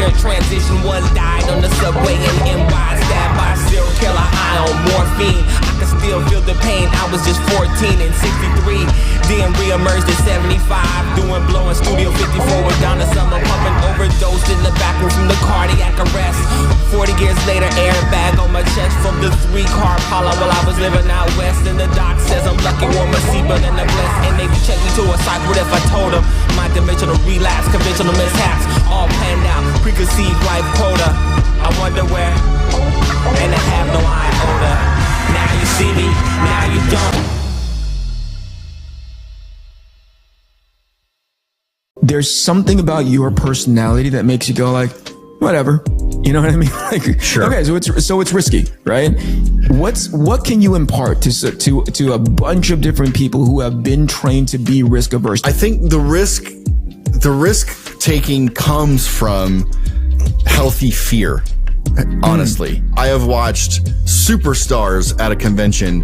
a transition. One died on the subway in NY, stabbed by a serial killer high on morphine. I can still feel the pain. I was just 14 in 63, then re-emerged in 75, doing blow in Studio 54 with Donna Summer, pumping overdosed in the back room from the cardiac arrest. 40 years later, airbag on my chest from the 3-car Apollo while I was living out west. And the doc says I'm lucky, warm a seatbelt and a bless. And they check me to a psych. What if I told them my dimensional relapse, conventional mishaps, all planned out, preconceived life quota? I wonder where, and I have no iota. Now you see me, now you don't. There's something about your personality that makes you go like, whatever. You know what I mean? Like, sure. Okay, so it's risky, right? What can you impart to a bunch of different people who have been trained to be risk averse? I think the risk taking comes from healthy fear. Honestly, I have watched superstars at a convention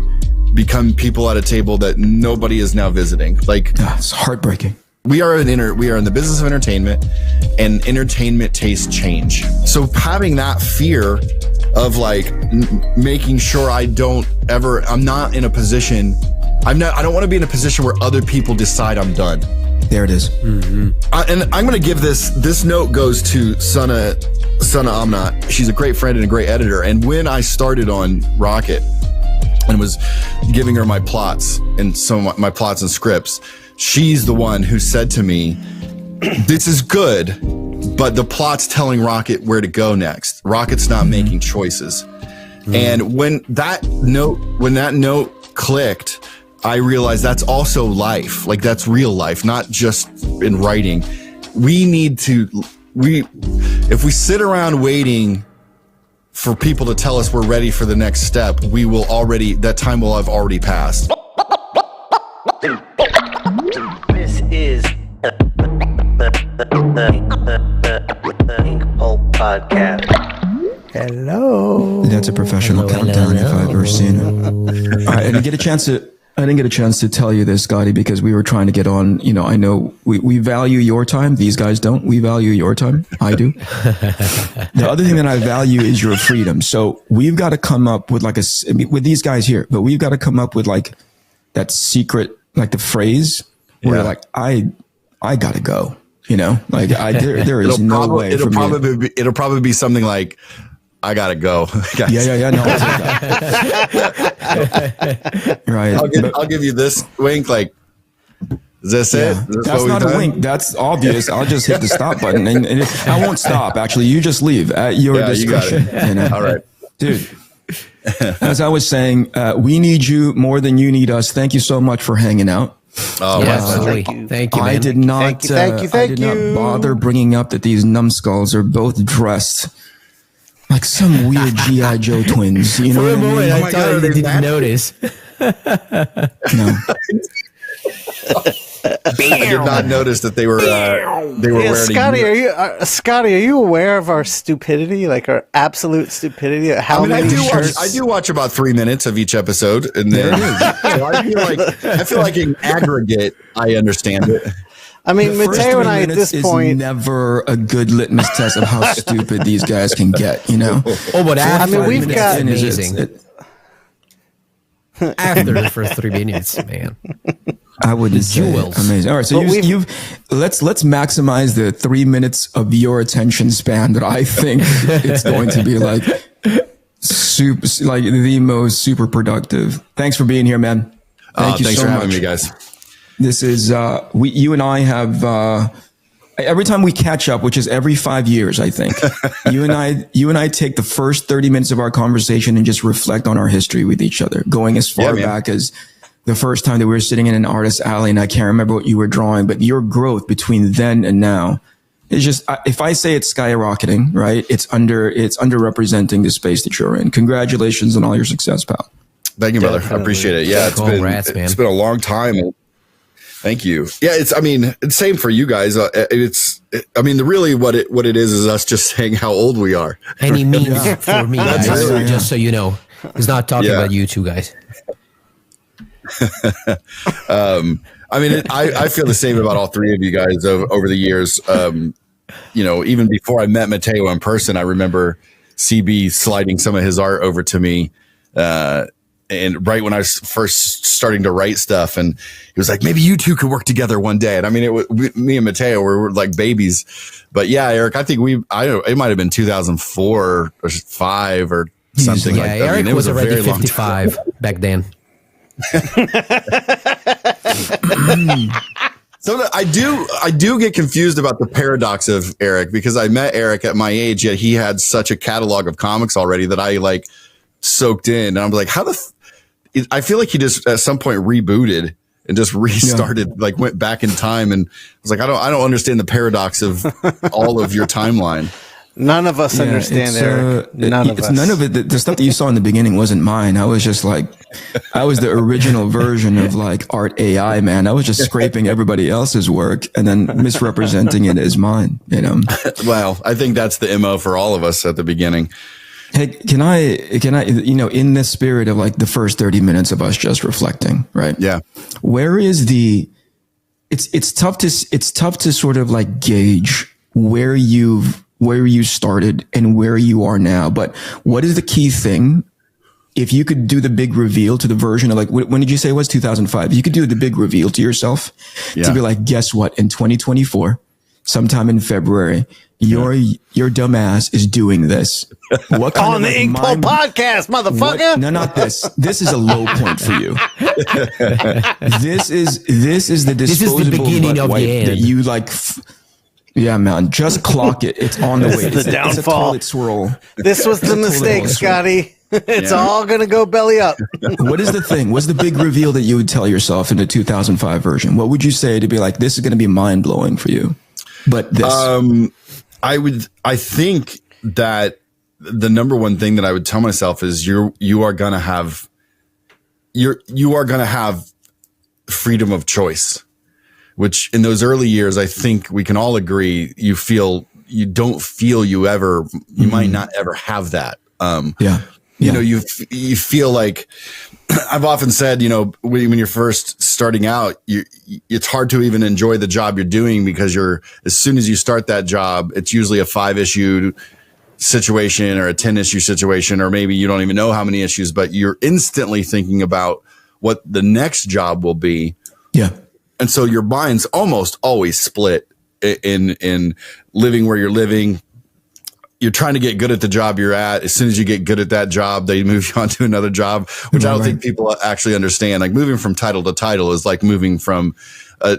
become people at a table that nobody is now visiting. Like, it's heartbreaking. We are in the business of entertainment, and entertainment tastes change. So having that fear of like making sure I don't want to be in a position where other people decide I'm done. There it is. Mm-hmm. And I'm going to give this note goes to Sana Amna. She's a great friend and a great editor. And when I started on Rocket and was giving her my plots and some of my plots and scripts, she's the one who said to me, this is good, but the plot's telling Rocket where to go next. Rocket's not making choices. And when that note clicked, I realized that's also life. Like, that's real life, not just in writing. If we sit around waiting for people to tell us we're ready for the next step, that time will have already passed. This is the Inkpulp Podcast. Hello. That's a professional countdown if I've ever seen it. All right, I didn't get a chance to tell you this, Skottie, because we were trying to get on. You know, I know we value your time. These guys don't. We value your time. I do. The other thing that I value is your freedom. So we've got to come up with with these guys here, but we've got to come up with like that secret, like the phrase where like, I gotta go, you know, like there is no way. It'll probably be something like, I gotta go. Yeah. No, right. I'll give you this wink. Like, is this it? That's not a wink. That's obvious. I'll just hit the stop button and I won't stop. Actually, you just leave at your discretion. You got it. You know? All right, dude. As I was saying, we need you more than you need us. Thank you so much for hanging out. Oh, absolutely. Thank you, man. I did not. Thank you. I did not bother bringing up that these numbskulls are both dressed like some weird G.I. Joe twins. You know For a what moment, I mean? I thought you didn't notice. No. I did not notice that they were wearing. Skottie, are you aware of our stupidity, like our absolute stupidity? I do watch about 3 minutes of each episode, and then so I feel like in aggregate, I understand it. I mean, Mateo and I at this point is never a good litmus test of how stupid these guys can get. You know. Oh, but after we've got amazing. After the first 3 minutes, man. I wouldn't say amazing. All right, so let's maximize the 3 minutes of your attention span that I think it's going to be like the most super productive. Thanks for being here, man. Thank you thanks so for much. having me, guys. This is you and I have every time we catch up, which is every 5 years, I think. you and I take the first 30 minutes of our conversation and just reflect on our history with each other, going as far back as the first time that we were sitting in an artist alley, and I can't remember what you were drawing, but your growth between then and now is just, if I say it's skyrocketing, right? It's underrepresenting the space that you're in. Congratulations on all your success, pal. Thank you, brother. I appreciate it. Yeah, it's been a long time. Thank you. Yeah, it's same for you guys. Really what it is us just saying how old we are. And he means for me, guys, just so you know, he's not talking about you two guys. I feel the same about all three of you guys over the years. even before I met Mateo in person, I remember CB sliding some of his art over to me. And right when I was first starting to write stuff, and he was like, maybe you two could work together one day. And I mean, me and Mateo were like babies, but yeah, Eric, I think it might've been 2004 or 5 or something like that. Eric I mean, it was a already very long 55 back then. So I do get confused about the paradox of Eric, because I met Eric at my age, yet he had such a catalog of comics already that I like soaked in. And I'm like, I feel like he just at some point rebooted and just restarted, like went back in time. And I was like, I don't understand the paradox of all of your timeline. None of us understand, Eric. None of us. None of it. The stuff that you saw in the beginning wasn't mine. I was just like, I was the original version of like art AI, man. I was just scraping everybody else's work and then misrepresenting it as mine, Well, I think that's the MO for all of us at the beginning. Hey, can I, in the spirit of like the first 30 minutes of us just reflecting, right? Yeah. Where is it's tough to sort of like gauge where you started and where you are now. But what is the key thing? If you could do the big reveal to the version of like, when did you say it was 2005? You could do the big reveal to yourself to be like, guess what? In 2024, sometime in February, your dumb ass is doing this. What kind on the Inkpulp Podcast, motherfucker? No, not this. This is a low point for you. This is the disposable beginning of wipe the end. that you like. Yeah, man. Just clock it. It's on the way. It's the downfall. It's a toilet swirl. This was the mistake, Skottie. It's all going to go belly up. What is the thing? What's the big reveal that you would tell yourself in the 2005 version? What would you say to be like, this is going to be mind blowing for you? But this. I think that the number one thing that I would tell myself is you are going to have freedom of choice, which in those early years, I think we can all agree you don't feel you might not ever have that. You feel like I've often said, when you're first starting out, it's hard to even enjoy the job you're doing because as soon as you start that job, it's usually a 5-issue situation or a 10-issue situation, or maybe you don't even know how many issues, but you're instantly thinking about what the next job will be. Yeah. And so your mind's almost always split in living where you're living. You're trying to get good at the job you're at. As soon as you get good at that job, they move you on to another job, which I don't think people actually understand. Like moving from title to title is like moving from a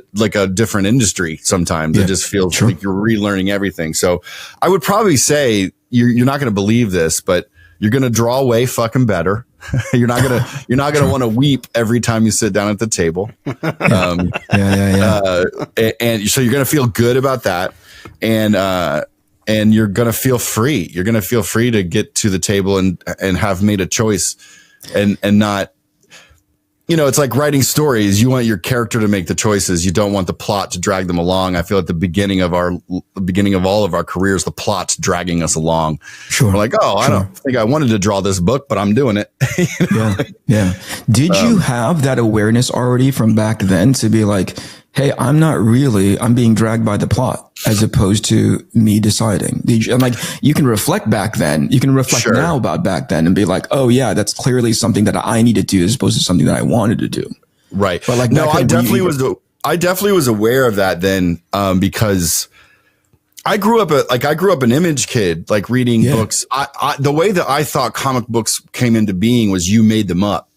different industry. Sometimes it just feels like you're relearning everything. So I would probably say you're not going to believe this, but you're going to draw way fucking better. You're not going to want to weep every time you sit down at the table. And so you're going to feel good about that. And you're going to feel free. You're going to feel free to get to the table and have made a choice and not, it's like writing stories. You want your character to make the choices. You don't want the plot to drag them along. I feel at the beginning of all of our careers, the plot's dragging us along. Sure. We're like, I don't think I wanted to draw this book, but I'm doing it. Yeah. Did you have that awareness already from back then to be like, hey, I'm being dragged by the plot as opposed to me deciding. And like, you can reflect back then, you can reflect now about back then and be like, oh yeah, that's clearly something that I needed to do as opposed to something that I wanted to do. Right. But like, no, I definitely was aware of that then, because I grew up an Image kid, like reading books. The way that I thought comic books came into being was you made them up.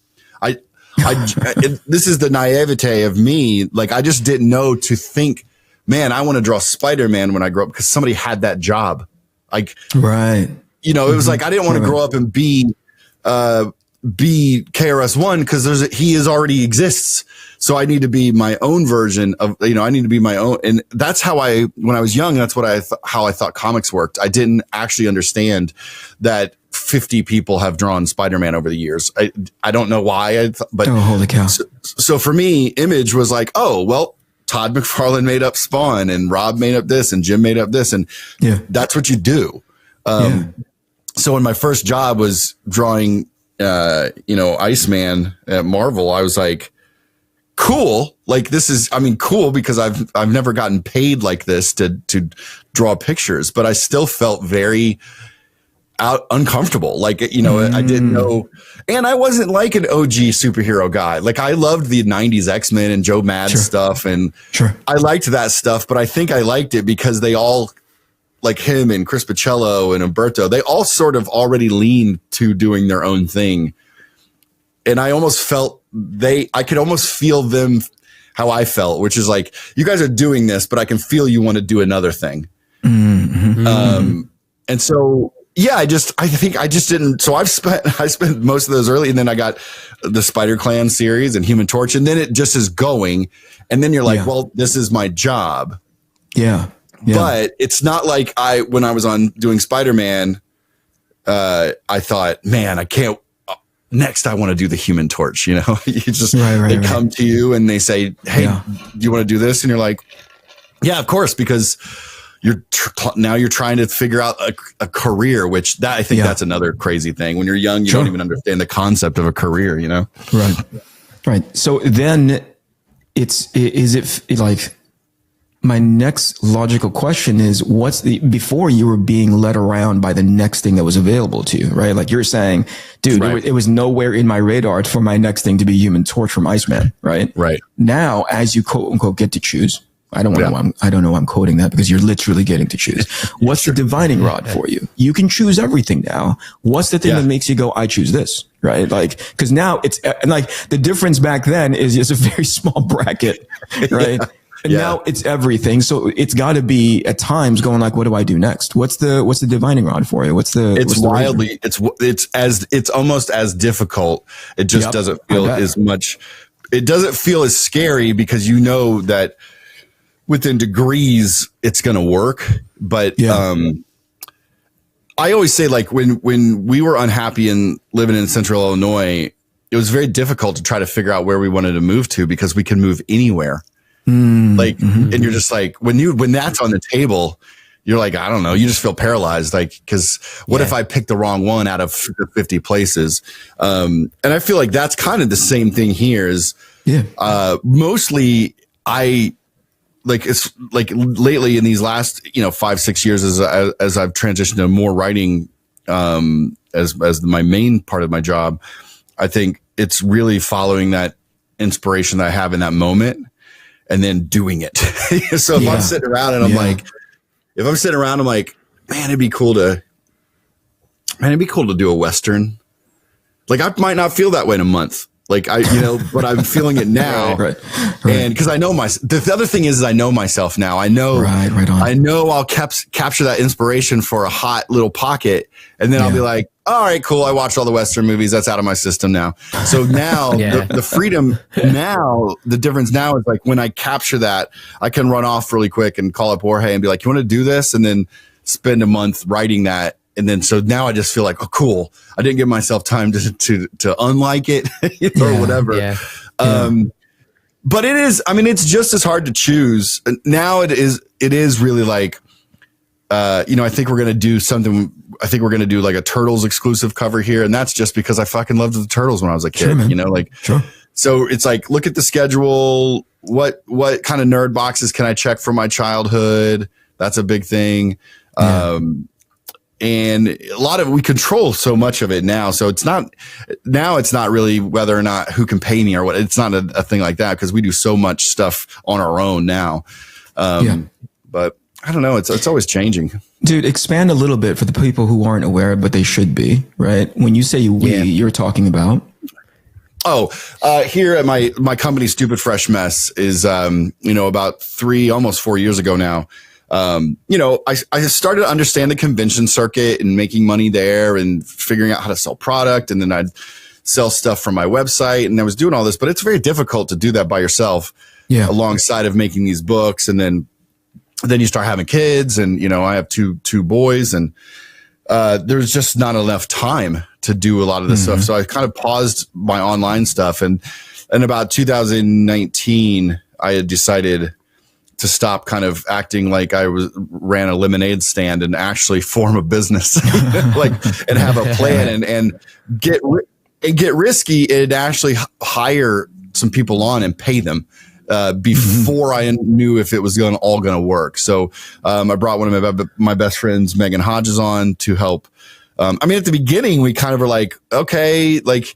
This is the naivete of me. Like, I just didn't know to think, man, I want to draw Spider-Man when I grow up because somebody had that job. Like, right. It was like, I didn't want to grow up and be KRS-One because he already exists. So I need to be my own version of, I need to be my own. And that's how when I was young, that's what how I thought comics worked. I didn't actually understand that 50 people have drawn Spider-Man over the years. I don't know why, but holy cow. So for me, Image was like, oh, well, Todd McFarlane made up Spawn and Rob made up this and Jim made up this. And that's what you do. So when my first job was drawing, Iceman at Marvel, I was like, cool. Like this is, cool because I've never gotten paid like this to draw pictures, but I still felt very uncomfortable. Like, I didn't know, and I wasn't like an OG superhero guy. Like I loved the 90s X-Men and Joe Mad stuff. And I liked that stuff, but I think I liked it because they all, like him and Chris Pacello and Umberto, they all sort of already leaned to doing their own thing. And I almost felt I could almost feel them how I felt, which is like, you guys are doing this, but I can feel you want to do another thing. And so, yeah, I think I just didn't. So I spent most of those early, and then I got the Spider Clan series and Human Torch, and then it just is going. And then you're like, well, this is my job. Yeah. But it's not like when I was on doing Spider-Man, I thought, man, I can't. Next, I want to do the Human Torch. You just they come to you and they say, hey, do you want to do this? And you're like, yeah, of course, because now you're trying to figure out a career, which I think that's another crazy thing. When you're young, you don't even understand the concept of a career. Right. So then is it like, my next logical question is, before you were being led around by the next thing that was available to you, right? Like you're saying, dude, it was nowhere in my radar for my next thing to be Human Torch from Iceman, right? Right. Now, as you quote unquote get to choose, I don't know why I'm quoting that because you're literally getting to choose. What's the dividing rod for you? You can choose everything now. What's the thing that makes you go, I choose this, right? Like, cause now it's like the difference back then is just a very small bracket, right? And now it's everything. So it's got to be at times going like, what do I do next? What's the dividing rod for you? It's almost as difficult. It just doesn't feel as much. It doesn't feel as scary because you know that within degrees it's going to work. But, I always say, like, when we were unhappy and living in Central Illinois, it was very difficult to try to figure out where we wanted to move to because we can move anywhere. And you're just like, when that's on the table, you're like, I don't know, you just feel paralyzed. Like, cause what if I pick the wrong one out of 50 places? And I feel like that's kind of the same thing here is, mostly it's like lately in these last, 5-6 years, as I've transitioned to more writing, as my main part of my job, I think it's really following that inspiration that I have in that moment. And then doing it. So if I'm sitting around and I'm like, man, it'd be cool to do a Western. Like I might not feel that way in a month. Like but I'm feeling it now. Right. And cause I know the other thing is I know myself now. I know, I know I'll capture that inspiration for a hot little pocket. And then I'll be like, all right, cool. I watched all the Western movies. That's out of my system now. So now the freedom now, the difference now is like when I capture that, I can run off really quick and call up Jorge and be like, you want to do this? And then spend a month writing that. And then, so now I just feel like, oh, cool. I didn't give myself time to unlike it or whatever. But it is, it's just as hard to choose. Now it is really like, I think we're going to do something. I think we're going to do like a Turtles exclusive cover here. And that's just because I fucking loved the Turtles when I was a kid, So it's like, look at the schedule. What kind of nerd boxes can I check from my childhood? That's a big thing. And a lot of, we control so much of it now. So it's not really whether or not who can pay me or what. It's not a thing like that because we do so much stuff on our own now. But I don't know. It's always changing. Dude, expand a little bit for the people who aren't aware, but they should be, right? When you say you're talking about. Here at my company, Stupid Fresh Mess is, about 3, almost 4 years ago now. I started to understand the convention circuit and making money there and figuring out how to sell product. And then I'd sell stuff from my website and I was doing all this, but it's very difficult to do that by yourself alongside of making these books. And then you start having kids and, I have two boys and, there's just not enough time to do a lot of this stuff. So I kind of paused my online stuff and about 2019, I had decided to stop kind of acting like I ran a lemonade stand and actually form a business, and have a plan and get risky and actually hire some people on and pay them before I knew if it was all going to work. So I brought one of my best friends, Megan Hodges, on to help. I mean, at the beginning, we kind of were like, okay, like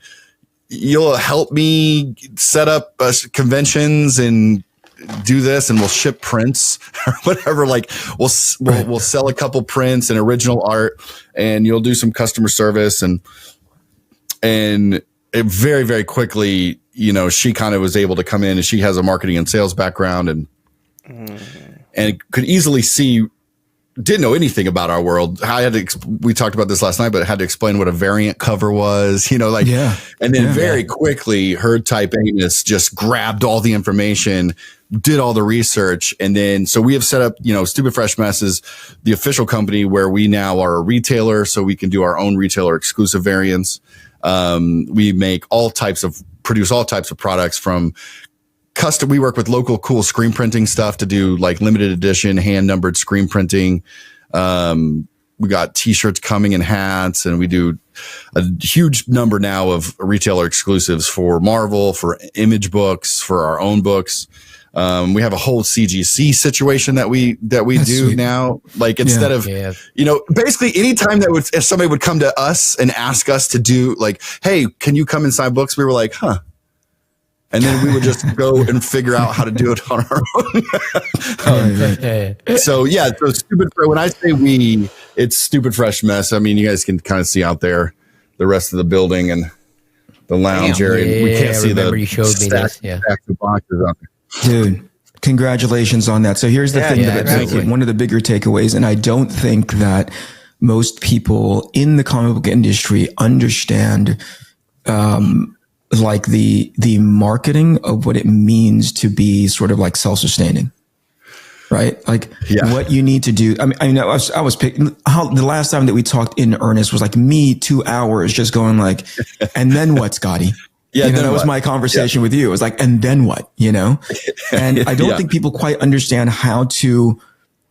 you'll help me set up conventions and do this, and we'll ship prints or whatever. Like we'll sell a couple prints and original art, and you'll do some customer service, and it very, very quickly, you know, she kind of was able to come in, and she has a marketing and sales background, and could easily see, didn't know anything about our world. We talked about this last night, but I had to explain what a variant cover was, you know, like, and then very quickly her type A-ness just grabbed all the information, did all the research. And then, so we have set up, you know, Stupid Fresh Mess is the official company where we now are a retailer. So we can do our own retailer exclusive variants. We produce all types of products from custom. We work with local cool screen printing stuff to do like limited edition, hand numbered screen printing. We got t-shirts coming and hats, and we do a huge number now of retailer exclusives for Marvel, for Image Books, for our own books. We have a whole CGC situation that we do sweet. Now. Like instead of, you know, basically anytime if somebody would come to us and ask us to do like, hey, can you come and sign books? We were like, huh. And then we would just go and figure out how to do it on our own. So Stupid. When I say we, it's Stupid Fresh Mess. I mean, you guys can kind of see out there the rest of the building and the lounge area. We can't see stacks of boxes out there. Dude, congratulations on that. So here's the thing one of the bigger takeaways, and I don't think that most people in the comic book industry understand like the marketing of what it means to be sort of like self-sustaining, right? Like what you need to do. I mean, I was picking how the last time that we talked in earnest was like me 2 hours just going like, and then what, Skottie? Yeah, that was my conversation with you. It was like, and then what, you know? And I don't think people quite understand how to,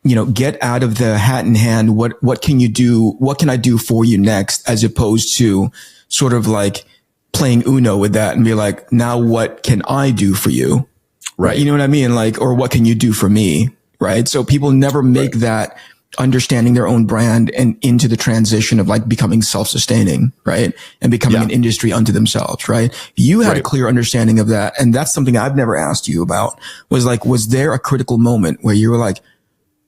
you know, get out of the hat in hand. What can you do? What can I do for you next? As opposed to sort of like playing Uno with that and be like, now what can I do for you? Right. You know what I mean? Like, or what can you do for me? Right. So people never make that understanding their own brand and into the transition of like becoming self-sustaining, right? And becoming an industry unto themselves, right? You had a clear understanding of that. And that's something I've never asked you about was there a critical moment where you were like,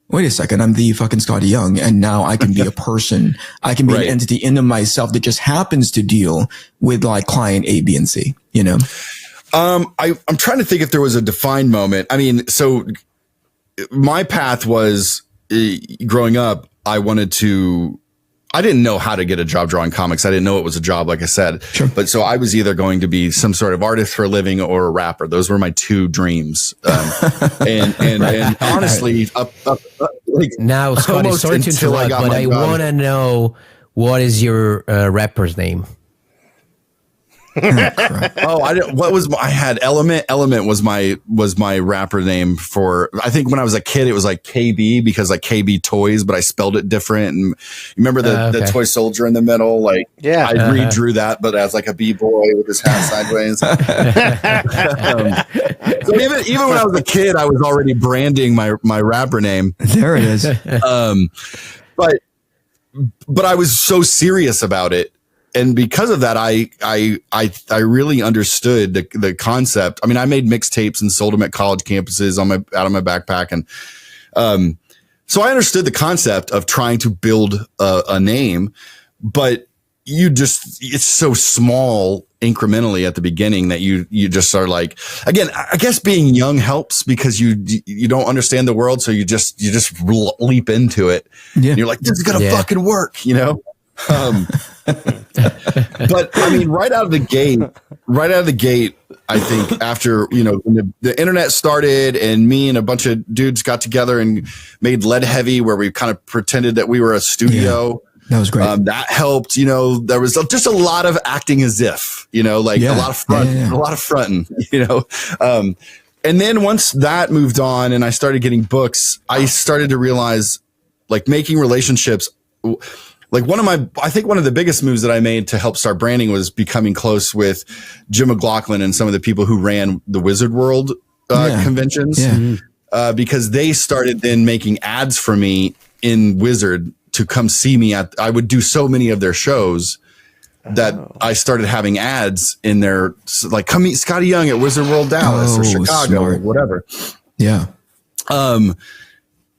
wait a second, I'm the fucking Skottie Young, and now I can be a person. I can be an entity in of myself that just happens to deal with like client A, B, and C, you know? I'm trying to think if there was a defined moment. I mean, so my path was growing up, I didn't know how to get a job drawing comics. I didn't know it was a job, like I said. Sure. But so I was either going to be some sort of artist for a living or a rapper. Those were my two dreams. And honestly, like now, Skottie, sorry to interrupt, but I want to know, what is your rapper's name? I had Element. Element was my rapper name for, I think when I was a kid, it was like KB because like KB Toys, but I spelled it different. And you remember the toy soldier in the middle? Like, I redrew that, but as like a B-boy with his hat sideways. So even when I was a kid, I was already branding my rapper name. There it is. But I was so serious about it. And because of that, I really understood the concept. I mean, I made mixtapes and sold them at college campuses out of my backpack. And, so I understood the concept of trying to build a name, but it's so small incrementally at the beginning that you just are like, again, I guess being young helps because you don't understand the world. So you just leap into it. Yeah. And you're like, this is going to fucking work, you know? But I mean, right out of the gate, I think after, when the internet started and me and a bunch of dudes got together and made Lead Heavy, where we kind of pretended that we were a studio. Yeah, that was great. That helped, there was just a lot of acting as if, a lot of fronting, and then once that moved on and I started getting books, I started to realize like making relationships, like I think one of the biggest moves that I made to help start branding was becoming close with Jim McLaughlin and some of the people who ran the Wizard World conventions, because they started then making ads for me in Wizard to come see me I would do so many of their shows that I started having ads in there, like, come meet Skottie Young at Wizard World Dallas or Chicago or whatever. Yeah.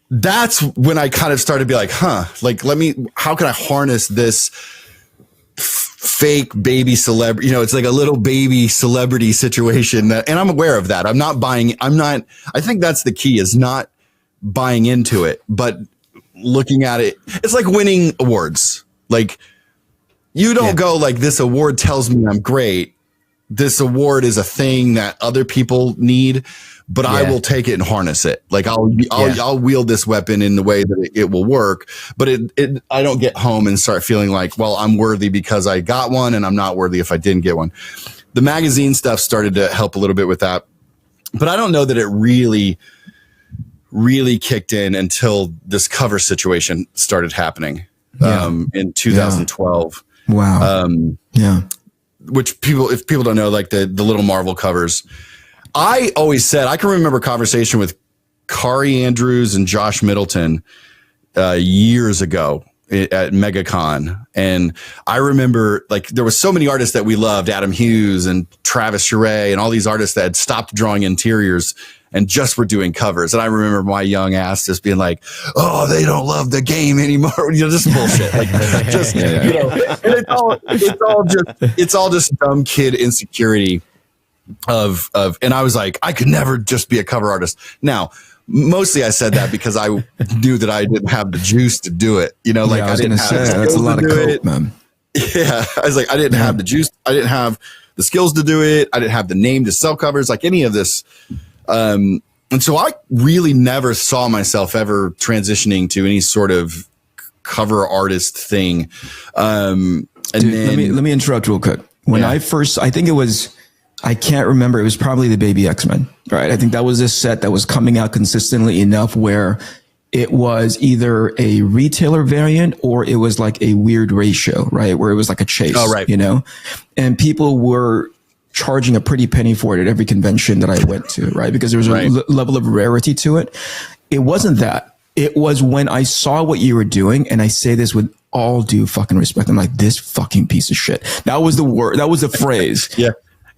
That's when I kind of started to be like, like, how can I harness this fake baby celebrity? It's like a little baby celebrity situation and I'm aware of that. I think that's the key, is not buying into it, but looking at it. It's like winning awards. Like, you don't go like, this award tells me I'm great. This award is a thing that other people need, but I will take it and harness it. Like, I'll wield this weapon in the way that it will work, but I don't get home and start feeling like, well, I'm worthy because I got one and I'm not worthy if I didn't get one. The magazine stuff started to help a little bit with that, but I don't know that it really kicked in until this cover situation started happening in 2012. Wow. Which if people don't know, like the little Marvel covers, I always said, I can remember a conversation with Kari Andrews and Josh Middleton years ago at MegaCon. And I remember, like, there was so many artists that we loved, Adam Hughes and Travis Charest and all these artists that had stopped drawing interiors and just were doing covers. And I remember my young ass just being like, oh, they don't love the game anymore. Just bullshit. Like, just, and it's all just dumb kid insecurity of, and I was like, I could never just be a cover artist. Now, mostly I said that because I knew that I didn't have the juice to do it. Like, I was going to say, that's a lot of coke, man. Yeah. I was like, I didn't have the juice. I didn't have the skills to do it. I didn't have the name to sell covers, like any of this. And so I really never saw myself ever transitioning to any sort of cover artist thing. And dude, then let me interrupt real quick. When I think it was, I can't remember. It was probably the Baby X-Men, right? I think that was a set that was coming out consistently enough where it was either a retailer variant or it was like a weird ratio, right? Where it was like a chase, and people were charging a pretty penny for it at every convention that I went to, right? Because there was a level of rarity to it. It wasn't that. It was when I saw what you were doing, and I say this with all due fucking respect. I'm like, this fucking piece of shit. That was the word. That was the phrase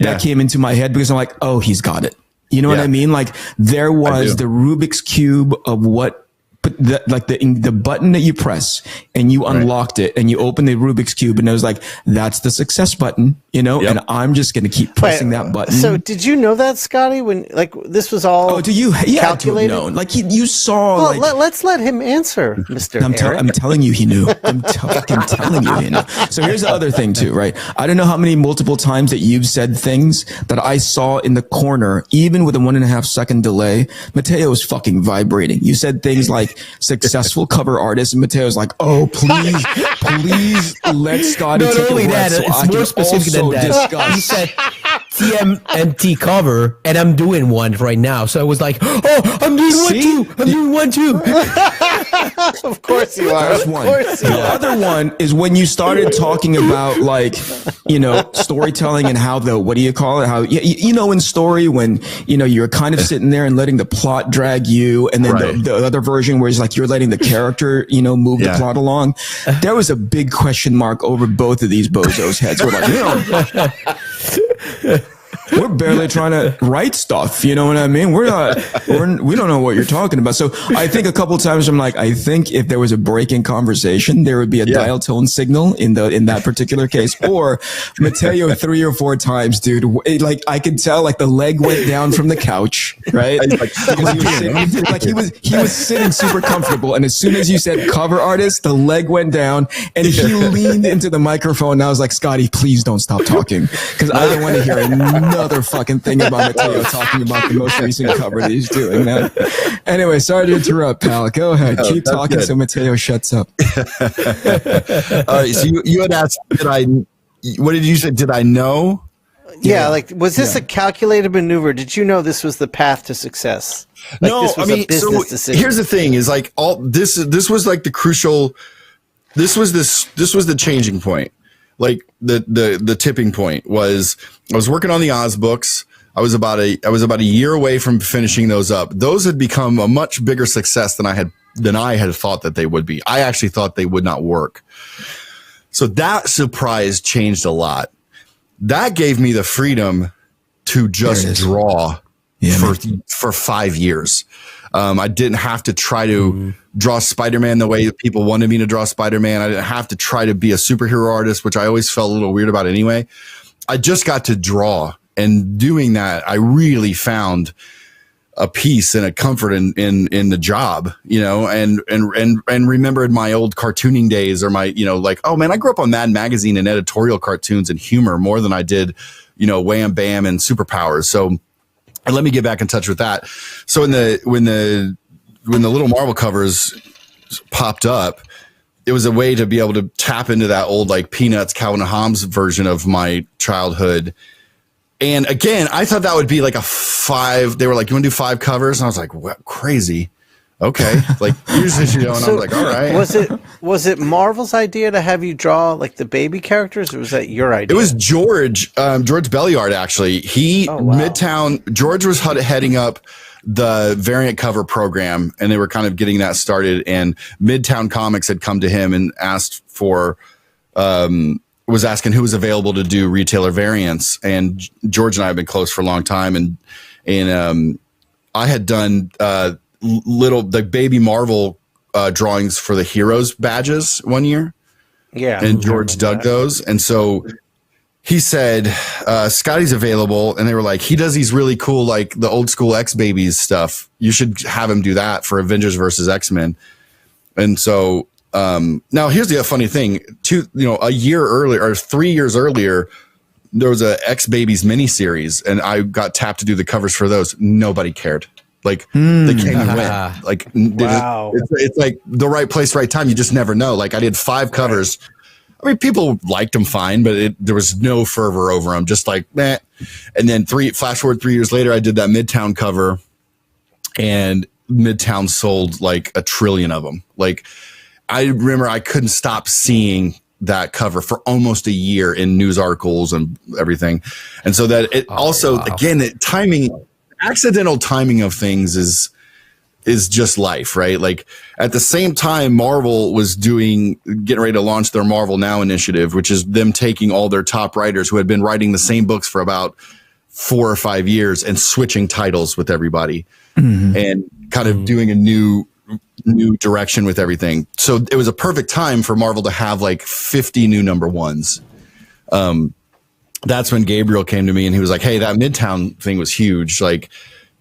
that came into my head, because I'm like, oh, he's got it. You know what I mean? Like, there was the Rubik's Cube of what, the button that you press and you unlocked it and you open the Rubik's Cube, and it was like, that's the success button, and I'm just going to keep pressing that button. So did you know that, Skottie, when like this was all calculated? Like you saw. Well, let's let him answer, Mr. I'm telling you he knew. I'm fucking telling you he knew. So here's the other thing too, right? I don't know how many multiple times that you've said things that I saw in the corner, even with a 1.5 second delay. Mateo was fucking vibrating. You said things like successful cover artist, and Mateo's like, oh, please let Skottie not take only a that, breath so it's I more can specific also than that. discuss. You said TMNT cover, and I'm doing one right now. So I was like, oh, I'm doing one too. Of course you are. That's one. The other one is when you started talking about, like, storytelling and how what do you call it? How, in story, when, you're kind of sitting there and letting the plot drag you. And then the other version where it's like, you're letting the character, move the plot along. There was a big question mark over both of these bozos' heads. We're like, we're barely trying to write stuff. You know what I mean? We don't know what you're talking about. So I think a couple of times I'm like, I think if there was a break in conversation, there would be a dial tone signal in that particular case. Or Mateo 3 or 4 times, dude, like I could tell, like the leg went down from the couch, right? He was sitting super comfortable. And as soon as you said cover artist, the leg went down and he leaned into the microphone. And I was like, Skottie, please don't stop talking, because I don't want to hear another fucking thing about Mateo talking about the most recent cover that he's doing, man. Anyway, sorry to interrupt, pal. Go ahead. Keep talking so Mateo shuts up. All right. So you had asked, what did you say? Did I know? Yeah. Like, was this a calculated maneuver? Did you know this was the path to success? Like, no, this was a business decision. Here's the thing is, like, all this was like the crucial this was the changing point. Like the tipping point was I was working on the Oz books. I was about a year away from finishing those up. Those had become a much bigger success than I had thought that they would be. I actually thought they would not work. So that surprise changed a lot. That gave me the freedom to just draw for 5 years. I didn't have to try to draw Spider-Man the way that people wanted me to draw Spider-Man. I didn't have to try to be a superhero artist, which I always felt a little weird about anyway. I just got to draw. And doing that, I really found a peace and a comfort in the job, you know, and remembered my old cartooning days or my, you know, like, oh man, I grew up on Mad Magazine and editorial cartoons and humor more than I did, you know, Wham Bam and Superpowers. So, and let me get back in touch with that. So when the little Marvel covers popped up, it was a way to be able to tap into that old like Peanuts, Calvin and Hobbes version of my childhood. And again, I thought that would be like a 5. They were like, you want to do 5 covers? And I was like, what? Crazy. Okay. Like, here's this, you know, and I was like, all right. Was it Marvel's idea to have you draw like the baby characters, or was that your idea? It was George Belliard, actually. George was heading up the variant cover program, and they were kind of getting that started. And Midtown Comics had come to him and asked for, was asking who was available to do retailer variants, and George and I have been close for a long time, and I had done the baby Marvel drawings for the Heroes badges one year, and George dug those, and so he said Skottie's available, and they were like, he does these really cool like the old school X Babies stuff. You should have him do that for Avengers versus X-Men, and so. Now here's the funny thing, a year earlier or 3 years earlier, there was a X Babies miniseries, and I got tapped to do the covers for those. Nobody cared. Like they came and went. Like, wow. It's like the right place, right time. You just never know. Like I did 5 covers. I mean, people liked them fine, but there was no fervor over them. Just like, meh. And then flash forward 3 years later, I did that Midtown cover, and Midtown sold like 1 trillion of them. Like, I remember I couldn't stop seeing that cover for almost a year in news articles and everything. And so that it again, the timing, accidental timing of things is just life, right? Like at the same time, Marvel was getting ready to launch their Marvel Now initiative, which is them taking all their top writers who had been writing the same books for about 4 or 5 years and switching titles with everybody and kind of doing a new direction with everything. So it was a perfect time for Marvel to have like 50 new number ones. That's when Gabriel came to me and he was like, hey, that Midtown thing was huge. Like,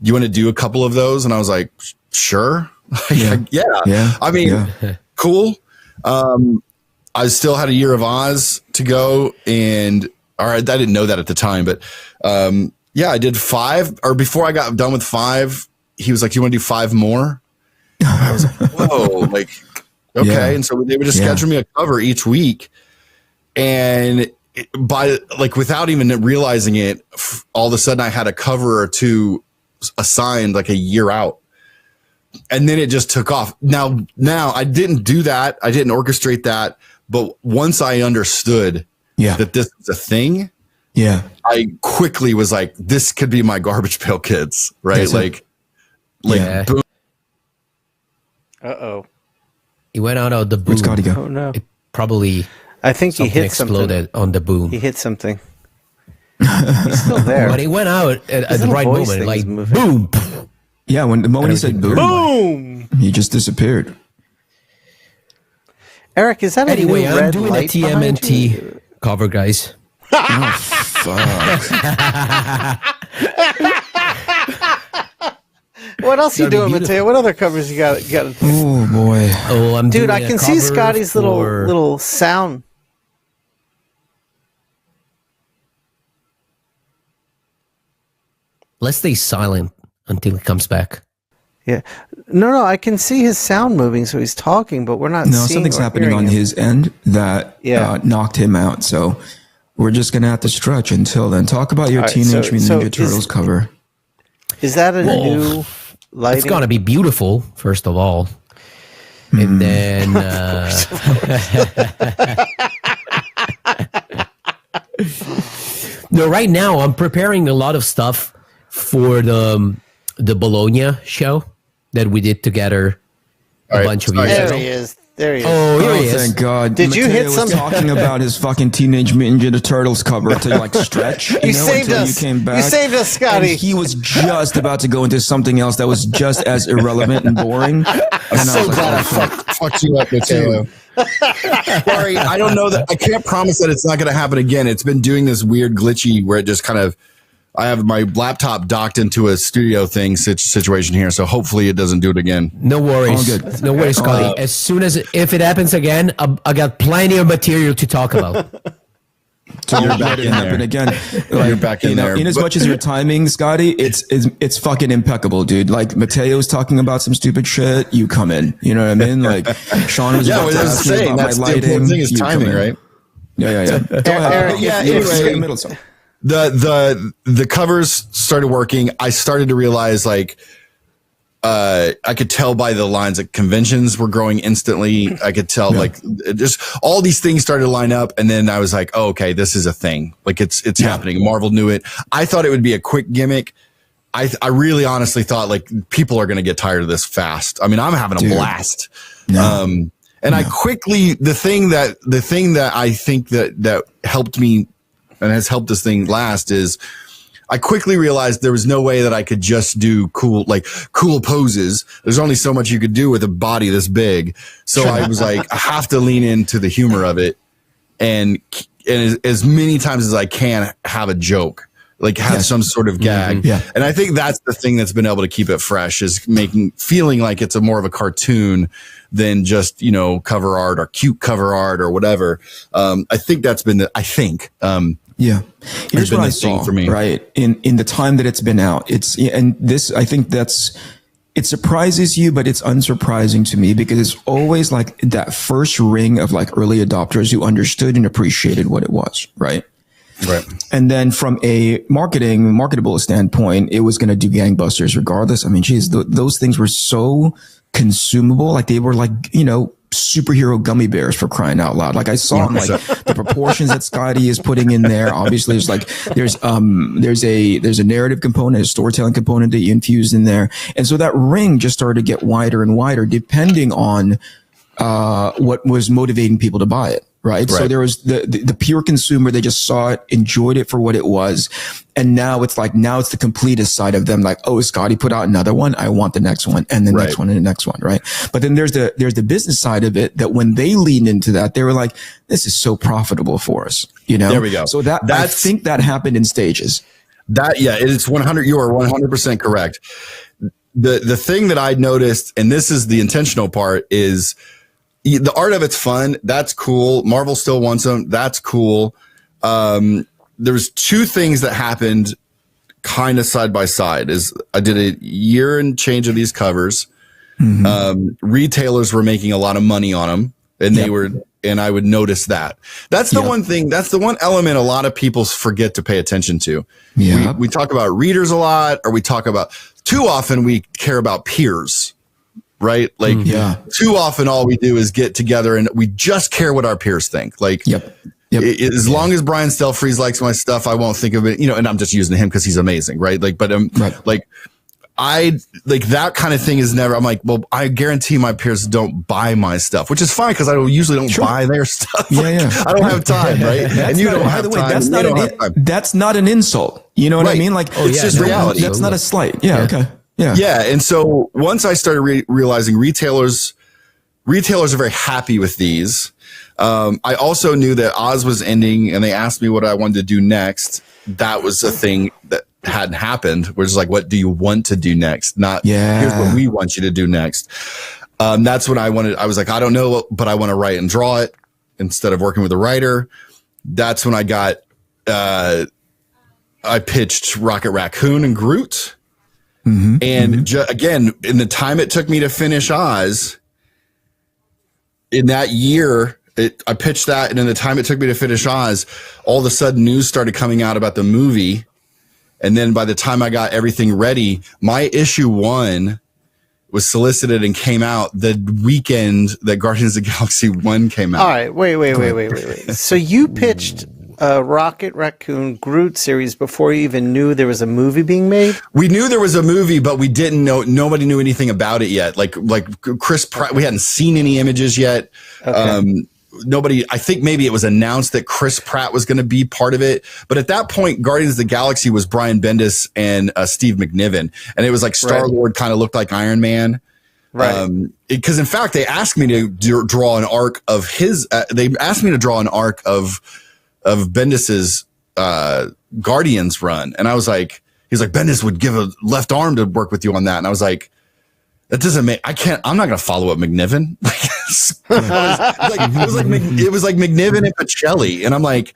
do you want to do a couple of those? And I was like, sure. Yeah. I mean, cool. I still had a year of Oz to go, and all right, I didn't know that at the time, but I did 5, or before I got done with 5, he was like, you want to do 5 more? I was like, whoa, like, okay. Yeah. And so they would just schedule me a cover each week. And without even realizing it, all of a sudden I had a cover or 2 assigned like a year out. And then it just took off. Now I didn't do that. I didn't orchestrate that. But once I understood that this is a thing, I quickly was like, this could be my Garbage Pail Kids, right? Boom. Uh-oh. He went out of the boom. Where's Skottie go? Oh, no. It probably, I think he hit exploded on the boom. He hit something. He's still there. But he went out at the right moment, like boom. Yeah, when the moment he said boom, he just disappeared. Eric, is that anyway? A new I'm red doing a TMNT cover, guys. Oh, fuck. What else you doing, Mateo? What other covers you got? Oh boy! Oh, I'm dude. Doing I can see Skottie's little sound. Let's stay silent until he comes back. Yeah. No, I can see his sound moving, so he's talking, but we're not seeing something's happening on his end that knocked him out. So we're just going to have to stretch until then. Talk about your Teenage Mutant Ninja Turtles cover. Is that a new lighting? It's going to be beautiful, first of all. And then no, right now I'm preparing a lot of stuff for the Bologna show that we did together a bunch of years There ago. he is. There he is. Oh, here he is. Thank God. Did you hit was some- talking about his fucking Teenage Mutant Ninja Turtles cover to like stretch? You saved until us. You came back. You saved us, Skottie. And he was just about to go into something else that was just as irrelevant and boring. And I was glad I fucked you up, Mateo. Sorry, I don't know that. I can't promise that it's not going to happen again. It's been doing this weird glitchy where it just kind of. I have my laptop docked into a studio thing situation here, so hopefully it doesn't do it again. No worries. All good. No worries, Scotty. As soon as if it happens again, I got plenty of material to talk about. So You're back in there. And again, You're back in there. In as But- much as your timing, Scotty, it's fucking impeccable, dude. Like Mateo's talking about some stupid shit, you come in. You know what I mean? Like Sean was Yeah, about what to I was ask me saying, about that's my the lighting. important thing is you come timing, in. right? Yeah. Go ahead. Eric, yeah, You're anyway. in the middle of something. The covers started working. I started to realize like I could tell by the lines that conventions were growing instantly. I could tell like just all these things started to line up, and then I was like, oh, okay, this is a thing. Like it's happening. Marvel knew it. I thought it would be a quick gimmick. I really honestly thought like people are going to get tired of this fast. I mean, I'm having a blast. And I quickly the thing that I think that helped me and has helped this thing last is I quickly realized there was no way that I could just do cool poses. There's only so much you could do with a body this big. So I was like, I have to lean into the humor of it and as many times as I can have a joke, like have some sort of gag. Yeah. And I think that's the thing that's been able to keep it fresh is feeling like it's a more of a cartoon than just, cover art or cute cover art or whatever. I think that's been Yeah. Here's been what I the thing saw, for me. right? In the time that it's been out, I think it surprises you, but it's unsurprising to me because it's always like that first ring of like early adopters who understood and appreciated what it was, right? Right. And then from a marketable standpoint, it was going to do gangbusters regardless. I mean, geez, those things were so consumable. Like they were like, superhero gummy bears for crying out loud. Like I saw them, like the proportions that Skottie is putting in there. Obviously there's a narrative component, a storytelling component that you infused in there. And so that ring just started to get wider and wider depending on, what was motivating people to buy it. Right. So there was the pure consumer. They just saw it, enjoyed it for what it was. And now it's the completist side of them. Like, oh, Skottie put out another one. I want the next one and the next one and the next one. Right. But then there's the business side of it that when they leaned into that, they were like, this is so profitable for us. There we go. So I think that happened in stages. It's 100. You are 100% correct. The thing that I noticed, and this is the intentional part, is the art of it's fun. That's cool. Marvel still wants them. That's cool. There's two things that happened kind of side by side is I did a year and change of these covers. Retailers were making a lot of money on them and I would notice that. That's the one thing. That's the one element a lot of people forget to pay attention to. Yeah. We talk about readers a lot, or we talk about too often we care about peers. Right? Like too often all we do is get together and we just care what our peers think. Like as long as Brian Stelfreeze likes my stuff, I won't think of it, and I'm just using him because he's amazing. Right. Like, but like I like that kind of thing is never, I'm like, well, I guarantee my peers don't buy my stuff, which is fine. Cause I usually don't buy their stuff. Like, I don't have time. Right. And you don't have time. That's not an insult. You know what I mean? Like, it's just reality. That's not a slight. Yeah. Okay. Yeah. Yeah. And so once I started realizing retailers are very happy with these. I also knew that Oz was ending and they asked me what I wanted to do next. That was a thing that hadn't happened, which is like, what do you want to do next? Not here's what we want you to do next. That's what I wanted. I was like, I don't know, but I want to write and draw it instead of working with a writer. That's when I got, I pitched Rocket Raccoon and Groot. And again, in the time it took me to finish Oz, in that year, I pitched that, and in the time it took me to finish Oz, all of a sudden news started coming out about the movie. And then by the time I got everything ready, my issue 1 was solicited and came out the weekend that Guardians of the Galaxy 1 came out. All right, wait. So you pitched a Rocket Raccoon Groot series before you even knew there was a movie being made? We knew there was a movie, but we didn't know. Nobody knew anything about it yet. Like Chris Pratt, we hadn't seen any images yet. Okay. Nobody, I think maybe it was announced that Chris Pratt was going to be part of it. But at that point, Guardians of the Galaxy was Brian Bendis and Steve McNiven. And it was like Star-Lord kind of looked like Iron Man. Right. Because in fact, they asked me to draw an arc of his, they asked me to draw an arc of Bendis's Guardians run. And I was like, he's like, Bendis would give a left arm to work with you on that. And I was like, that doesn't make, I'm not going to follow up McNiven. It was like McNiven and Pacelli. And I'm like,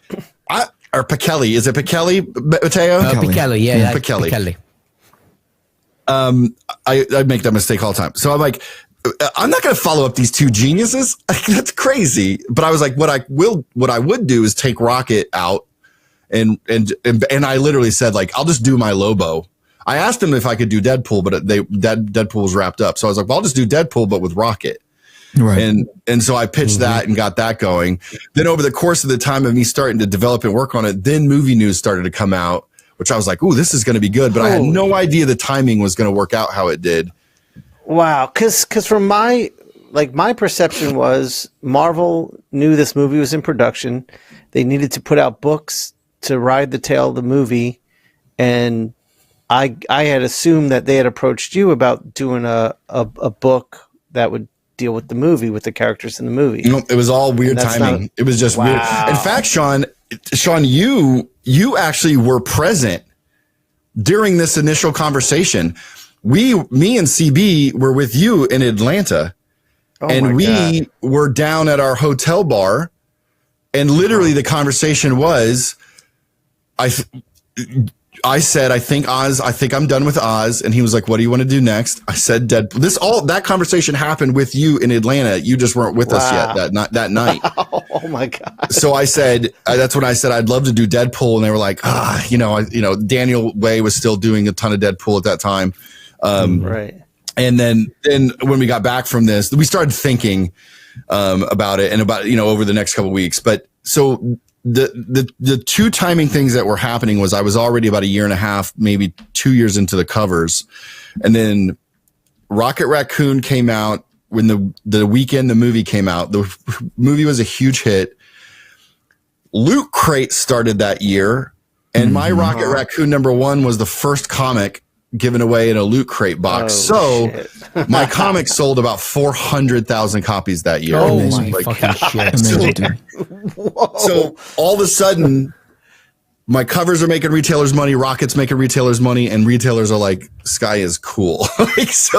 or Pacelli. Is it Pacelli, Matteo? Pacelli, yeah. Pacelli. I make that mistake all the time. So I'm like, I'm not going to follow up these two geniuses. That's crazy. But I was like, what I would do is take Rocket out and I literally said, like, I'll just do my Lobo. I asked him if I could do Deadpool, but Deadpool was wrapped up. So I was like, well, I'll just do Deadpool, but with Rocket. Right. And so I pitched that and got that going. Then over the course of the time of me starting to develop and work on it, then movie news started to come out, which I was like, ooh, this is going to be good. But I had no idea the timing was going to work out how it did. Wow. Cause from my perception was Marvel knew this movie was in production. They needed to put out books to ride the tail of the movie. And I had assumed that they had approached you about doing a book that would deal with the movie, with the characters in the movie. No, it was all weird timing. It was just weird. In fact, Shawn, you actually were present during this initial conversation. Me and CB were with you in Atlanta, and we were down at our hotel bar, and literally the conversation was, I said, I think I'm done with Oz. And he was like, what do you want to do next? I said, Deadpool. That conversation happened with you in Atlanta. You just weren't with us yet that night. Oh my God. So I said, that's when I said, I'd love to do Deadpool. And they were like, Daniel Way was still doing a ton of Deadpool at that time. Right. And then when we got back from this, we started thinking, about it and about, over the next couple of weeks. But so the two timing things that were happening was I was already about a year and a half, maybe 2 years into the covers. And then Rocket Raccoon came out when the weekend the movie came out. The movie was a huge hit. Loot Crate started that year. And my Rocket Raccoon #1 was the first comic given away in a Loot Crate box. My comic sold about 400,000 copies that year. Oh my fucking shit. So all of a sudden, my covers are making retailers money, Rocket's making retailers money, and retailers are like, Sky is cool. All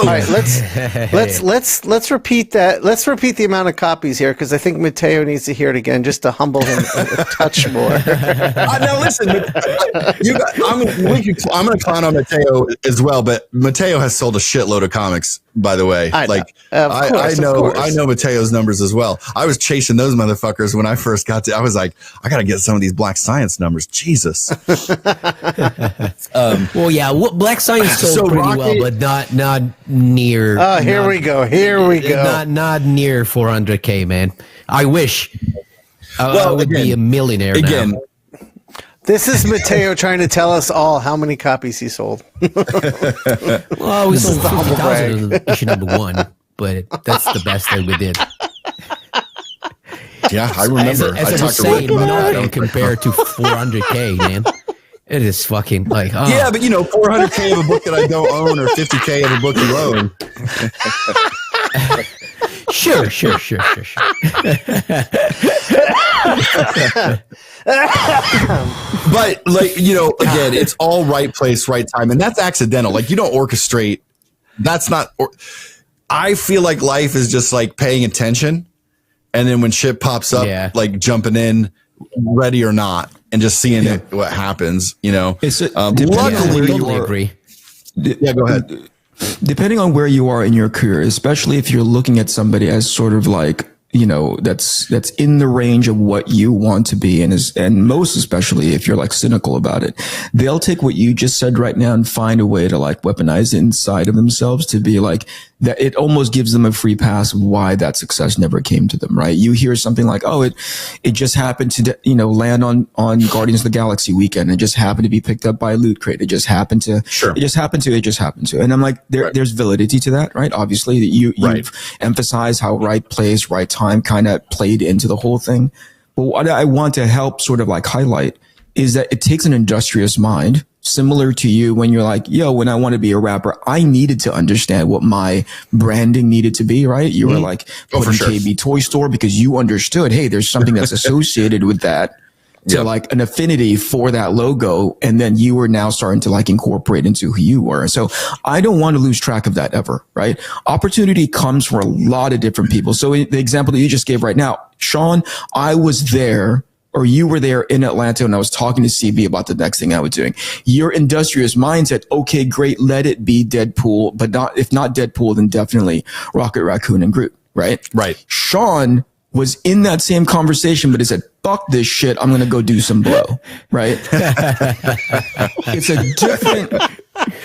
right, let's repeat that. Let's repeat the amount of copies here, because I think Matteo needs to hear it again just to humble him a touch more. Now listen, I'm going to clown on Matteo as well, but Matteo has sold a shitload of comics, by the way. I know Matteo's numbers as well. I was chasing those motherfuckers when I first got to. I was like, I got to get some of these Black Science numbers. Jesus. Black Science sold pretty well, but not near. Here we go. Not near 400K, man. I wish. I would be a millionaire now. This is Matteo trying to tell us all how many copies he sold. Well, we sold 50,000 of issue #1, but that's the best that we did. Yeah, I remember. As I was saying, nothing compared to 400K, man. It is fucking like, yeah, but 400K of a book that I don't own, or 50K of a book you own. Sure. But again, it's all right place, right time, and that's accidental. Like, you don't orchestrate. That's not. I feel like life is just like paying attention, and then when shit pops up, like jumping in, ready or not, and just seeing what happens. Luckily, agree. Yeah, go ahead. Depending on where you are in your career, especially if you're looking at somebody as sort of like, that's in the range of what you want to be, and most especially if you're like cynical about it, they'll take what you just said right now and find a way to like weaponize it inside of themselves to be like, that it almost gives them a free pass of why that success never came to them, right? You hear something like, oh, it just happened to, land on Guardians of the Galaxy weekend. It just happened to be picked up by a Loot Crate. It just happened to. It just happened to. And I'm like, there's validity to that, right? Obviously, you've emphasized how right place, right time kind of played into the whole thing. But what I want to help sort of like highlight is that it takes an industrious mind, similar to you when you're like, when I want to be a rapper, I needed to understand what my branding needed to be, right? You were like putting KB Toy Store because you understood, hey, there's something that's associated with that. To like an affinity for that logo. And then you were now starting to like incorporate into who you were. So I don't want to lose track of that ever, right? Opportunity comes for a lot of different people. So the example that you just gave right now, Shawn, I was there, or you were there in Atlanta when I was talking to CB about the next thing I was doing. Your industrious mindset, okay, great, let it be Deadpool, but if not Deadpool, then definitely Rocket Raccoon and Groot, right? Right. Shawn was in that same conversation, but he said, fuck this shit, I'm going to go do some blow, right? It's a different,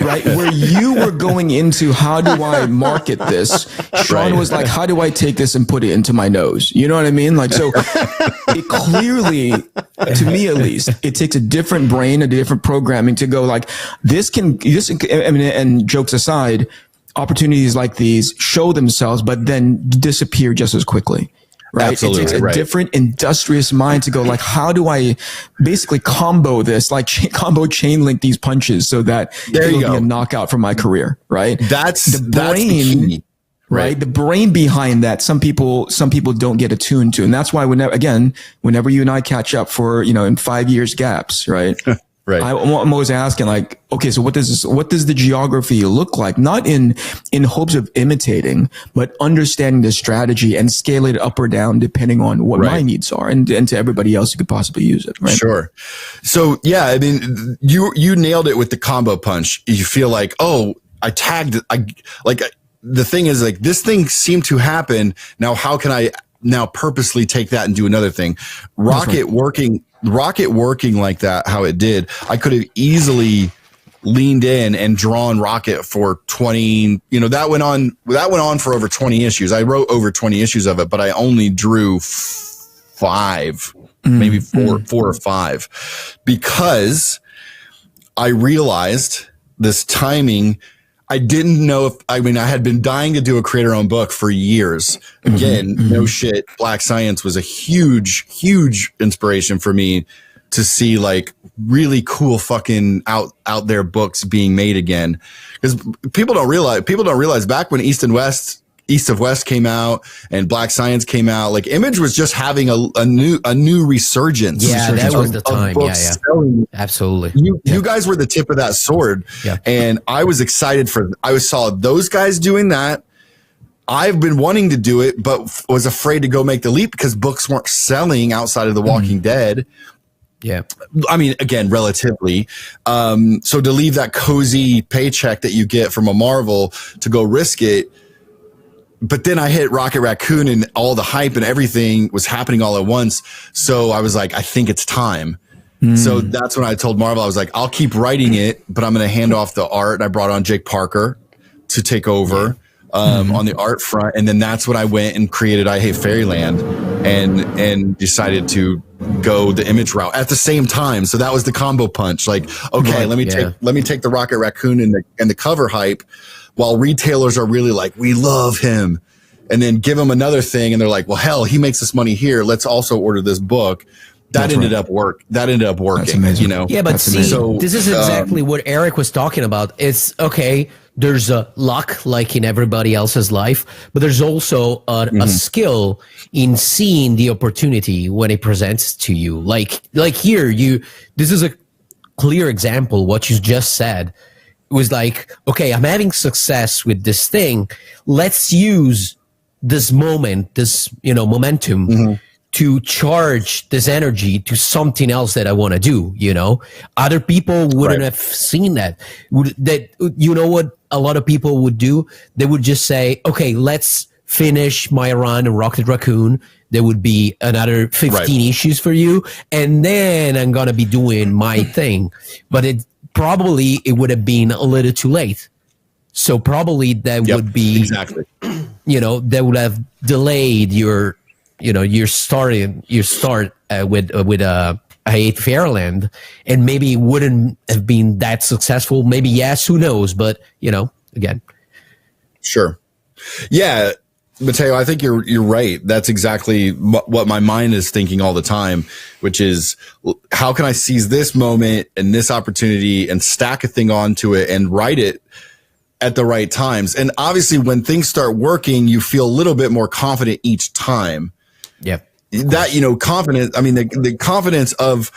right? Where you were going into, how do I market this? Shawn was like, how do I take this and put it into my nose? You know what I mean? Like, so it clearly, to me at least, it takes a different brain, a different programming to go like, and jokes aside, opportunities like these show themselves, but then disappear just as quickly. Right. Absolutely, it takes a different industrious mind to go like, how do I basically combo this, like combo chain link these punches so that it'll be a knockout for my career. Right. That's the key. Right. The brain behind that, some people don't get attuned to. And that's why whenever you and I catch up for, in 5 years gaps, right. Right. I'm always asking like, okay, so what does the geography look like? Not in hopes of imitating, but understanding the strategy and scale it up or down depending on what my needs are and to everybody else who could possibly use it. Right. Sure. So yeah, I mean, you nailed it with the combo punch. You feel like, oh, I tagged it. The thing is like, this thing seemed to happen. Now, how can I now purposely take that and do another thing? Rocket working like that, how it did, I could have easily leaned in and drawn Rocket for 20, that went on for over 20 issues. I wrote over 20 issues of it, but I only drew 5, maybe 4 or 5, because I realized this timing. I didn't know I had been dying to do a creator-owned book for years. Again, no shit. Black Science was a huge, huge inspiration for me to see like really cool fucking out there books being made again. Because people don't realize back when East of West came out and Black Science came out, like Image was just having a new resurgence. Yeah, that was the time. Yeah. Selling. Absolutely. You guys were the tip of that sword. Yeah. And I was excited I saw those guys doing that. I've been wanting to do it, but was afraid to go make the leap because books weren't selling outside of The Walking Dead. Yeah. I mean, again, relatively. So to leave that cozy paycheck that you get from a Marvel to go risk it. But then I hit Rocket Raccoon and all the hype and everything was happening all at once. So I was like, I think it's time. So that's when I told Marvel, I was like, I'll keep writing it, but I'm going to hand off the art. And I brought on Jake Parker to take over on the art front. And then that's when I went and created I Hate Fairyland and decided to go the Image route at the same time. So that was the combo punch. Like, okay, let me take the Rocket Raccoon and the cover hype, while retailers are really like, we love him, and then give him another thing. And they're like, well, hell, he makes us money here. Let's also order this book. That ended up working. That's amazing. Yeah, but see, this is exactly what Eric was talking about. It's okay. There's a luck like in everybody else's life, but there's also a skill in seeing the opportunity when it presents to you. Like here, this is a clear example. What you just said was like, okay, I'm having success with this thing. Let's use this moment, this, momentum to charge this energy to something else that I want to do, Other people wouldn't have seen that. What a lot of people would do? They would just say, okay, let's finish my run on Rocket Raccoon. There would be another 15 issues for you. And then I'm going to be doing my thing. But it would have been a little too late. So probably that would be exactly. That would have delayed your start with I Hate Fairyland, and maybe it wouldn't have been that successful. Maybe yes, who knows? But again, sure, yeah, Matteo, I think you're right. That's exactly what my mind is thinking all the time, which is how can I seize this moment and this opportunity and stack a thing onto it and write it at the right times. And obviously, when things start working, you feel a little bit more confident each time. Yep. That, confidence, I mean, the confidence of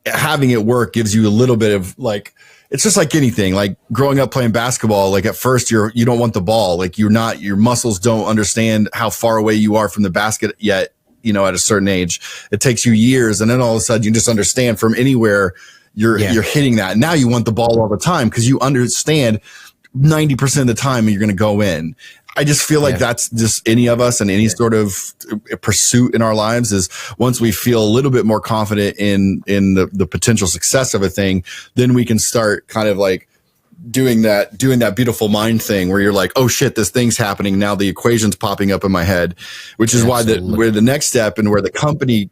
having it work gives you a little bit of like, it's just like anything, like growing up playing basketball. Like at first you don't want the ball. Like your muscles don't understand how far away you are from the basket yet, at a certain age. It takes you years. And then all of a sudden you just understand from anywhere you're hitting that. Now you want the ball all the time because you understand 90% of the time you're going to go in. I just feel like that's just any of us and any sort of pursuit in our lives is once we feel a little bit more confident in the potential success of a thing, then we can start kind of like doing that beautiful mind thing where you're like, oh shit, this thing's happening. Now the equation's popping up in my head, which is where the next step and where the company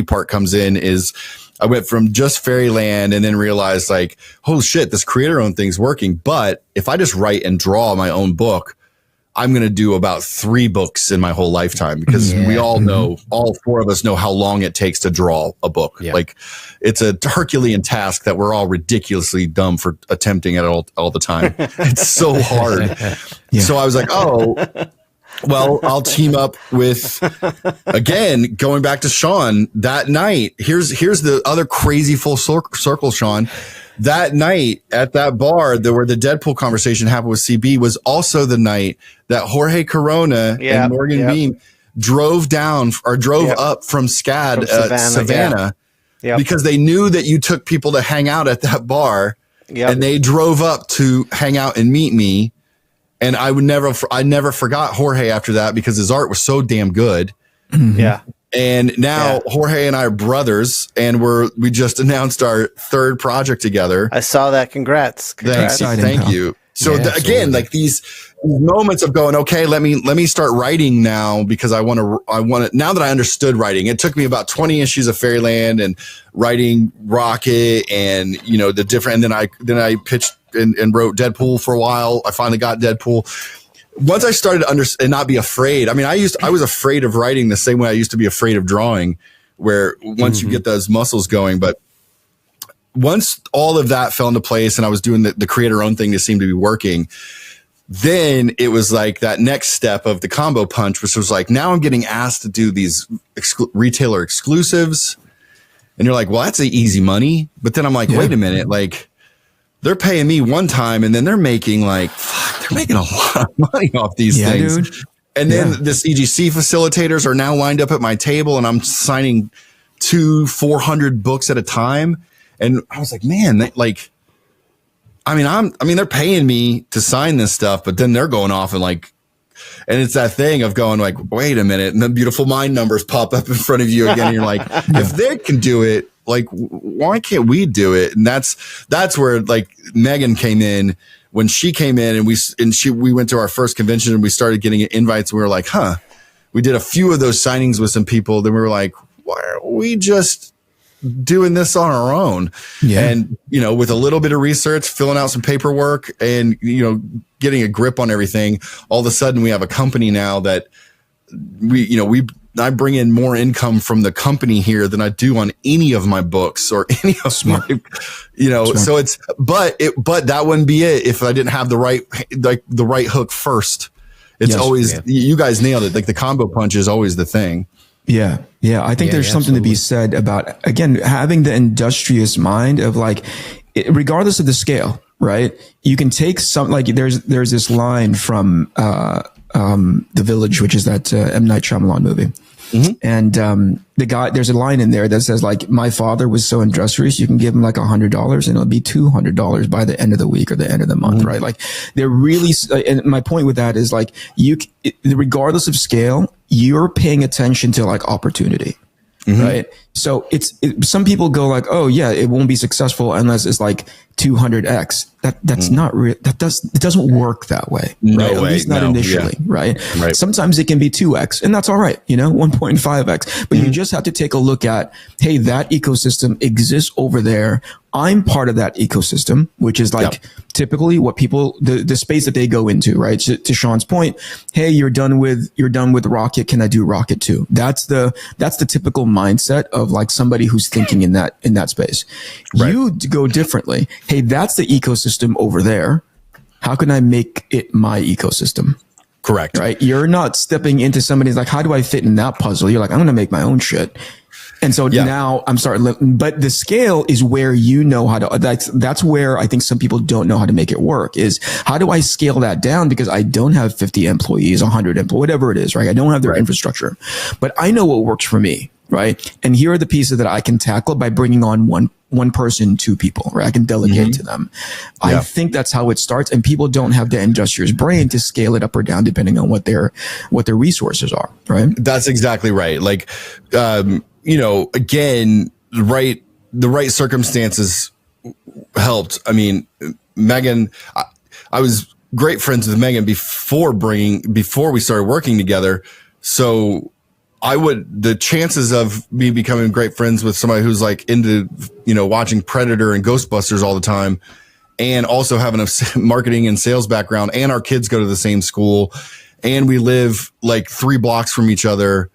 part comes in is I went from just Fairyland and then realized like, oh shit, this creator owned thing's working. But if I just write and draw my own book, I'm going to do about 3 books in my whole lifetime because we all know, all 4 of us know how long it takes to draw a book. Yeah. Like it's a Herculean task that we're all ridiculously dumb for attempting it all the time. It's so hard. So I was like, oh, well, I'll team up with, again, going back to Shawn that night. Here's the other crazy full circle, Shawn. That night at that bar where the Deadpool conversation happened with CB was also the night that Jorge Corona and Morgan Beam drove up from Savannah because they knew that you took people to hang out at that bar and they drove up to hang out and meet me. And I never forgot Jorge after that because his art was so damn good. Mm-hmm. Yeah. And now Jorge and I are brothers, and we just announced our 3rd project togetger. I saw that. Congrats. Thank you. So again, like these moments of going, okay, let me start writing now because I want to, now that I understood writing. It took me about 20 issues of Fairyland and writing Rocket and, the different, and then I pitched and wrote Deadpool for a while. I finally got Deadpool. Once I started to and not be afraid, I mean, I was afraid of writing the same way I used to be afraid of drawing, where once you get those muscles going. But once all of that fell into place and I was doing the creator own thing that seemed to be working, then it was like that next step of the combo punch, which was like, now I'm getting asked to do these retailer exclusives. And you're like, well, that's easy money. But then I'm like, wait a minute, like they're paying me one time and then they're making like, they're making a lot of money off these things. Dude. And then the CGC facilitators are now lined up at my table and I'm signing 400 books at a time. And I was like, man, they're paying me to sign this stuff, but then they're going off and and it's that thing of going like, wait a minute. And then Beautiful Mind numbers pop up in front of you again. And you're like, if they can do it, like, why can't we do it? And that's where like Megan came in. When she came in and we went to our first convention and we started getting invites. We were like, we did a few of those signings with some people. Then we were like, why are we just doing this on our own? And, with a little bit of research, filling out some paperwork and, getting a grip on everything, all of a sudden we have a company now that I bring in more income from the company here than I do on any of my books or any of my, so it's, but that wouldn't be it if I didn't have the right hook first. It's always, you guys nailed it. Like the combo punch is always the thing. Yeah. Yeah. I think there's something to be said about, again, having the industrious mind of regardless of the scale, right? You can take some, there's this line from, The Village, which is that M. Night Shyamalan movie. Mm-hmm. And there's a line in there that says my father was so industrious, you can give him $100 and it'll be $200 by the end of the week or the end of the month, right? Like they're really, and my point with that is regardless of scale, you're paying attention to opportunity. right? So some people go like, oh yeah, it won't be successful unless it's like 200x. That's not real. It doesn't work that way, right? At least not initially, right? Sometimes it can be 2x, and that's all right, 1.5x. But you just have to take a look at, hey, that ecosystem exists over there. I'm part of that ecosystem, which is like typically what people, the space that they go into, right? To Shawn's point, hey, you're done with Rocket. Can I do Rocket too? That's the typical mindset of like somebody who's thinking in that space. Right. You go differently. Hey, that's the ecosystem over there. How can I make it my ecosystem? Correct. Right. You're not stepping into somebody's like, how do I fit in that puzzle? You're like, I'm going to make my own shit. And so now I'm starting, but the scale is where how to, that's where I think some people don't know how to make it work is how do I scale that down? Because I don't have 50 employees, 100 employees, whatever it is, right? I don't have their infrastructure, but I know what works for me, right? And here are the pieces that I can tackle by bringing on one person, 2 people, right? I can delegate to them. I think that's how it starts. And people don't have the industrious brain to scale it up or down depending on what their resources are, right? That's exactly right. Like, again, the right circumstances helped. I mean, Megan, I was great friends with Megan before we started working together. So the chances of me becoming great friends with somebody who's like into, watching Predator and Ghostbusters all the time and also having a marketing and sales background, and our kids go to the same school and we live like 3 blocks from each other.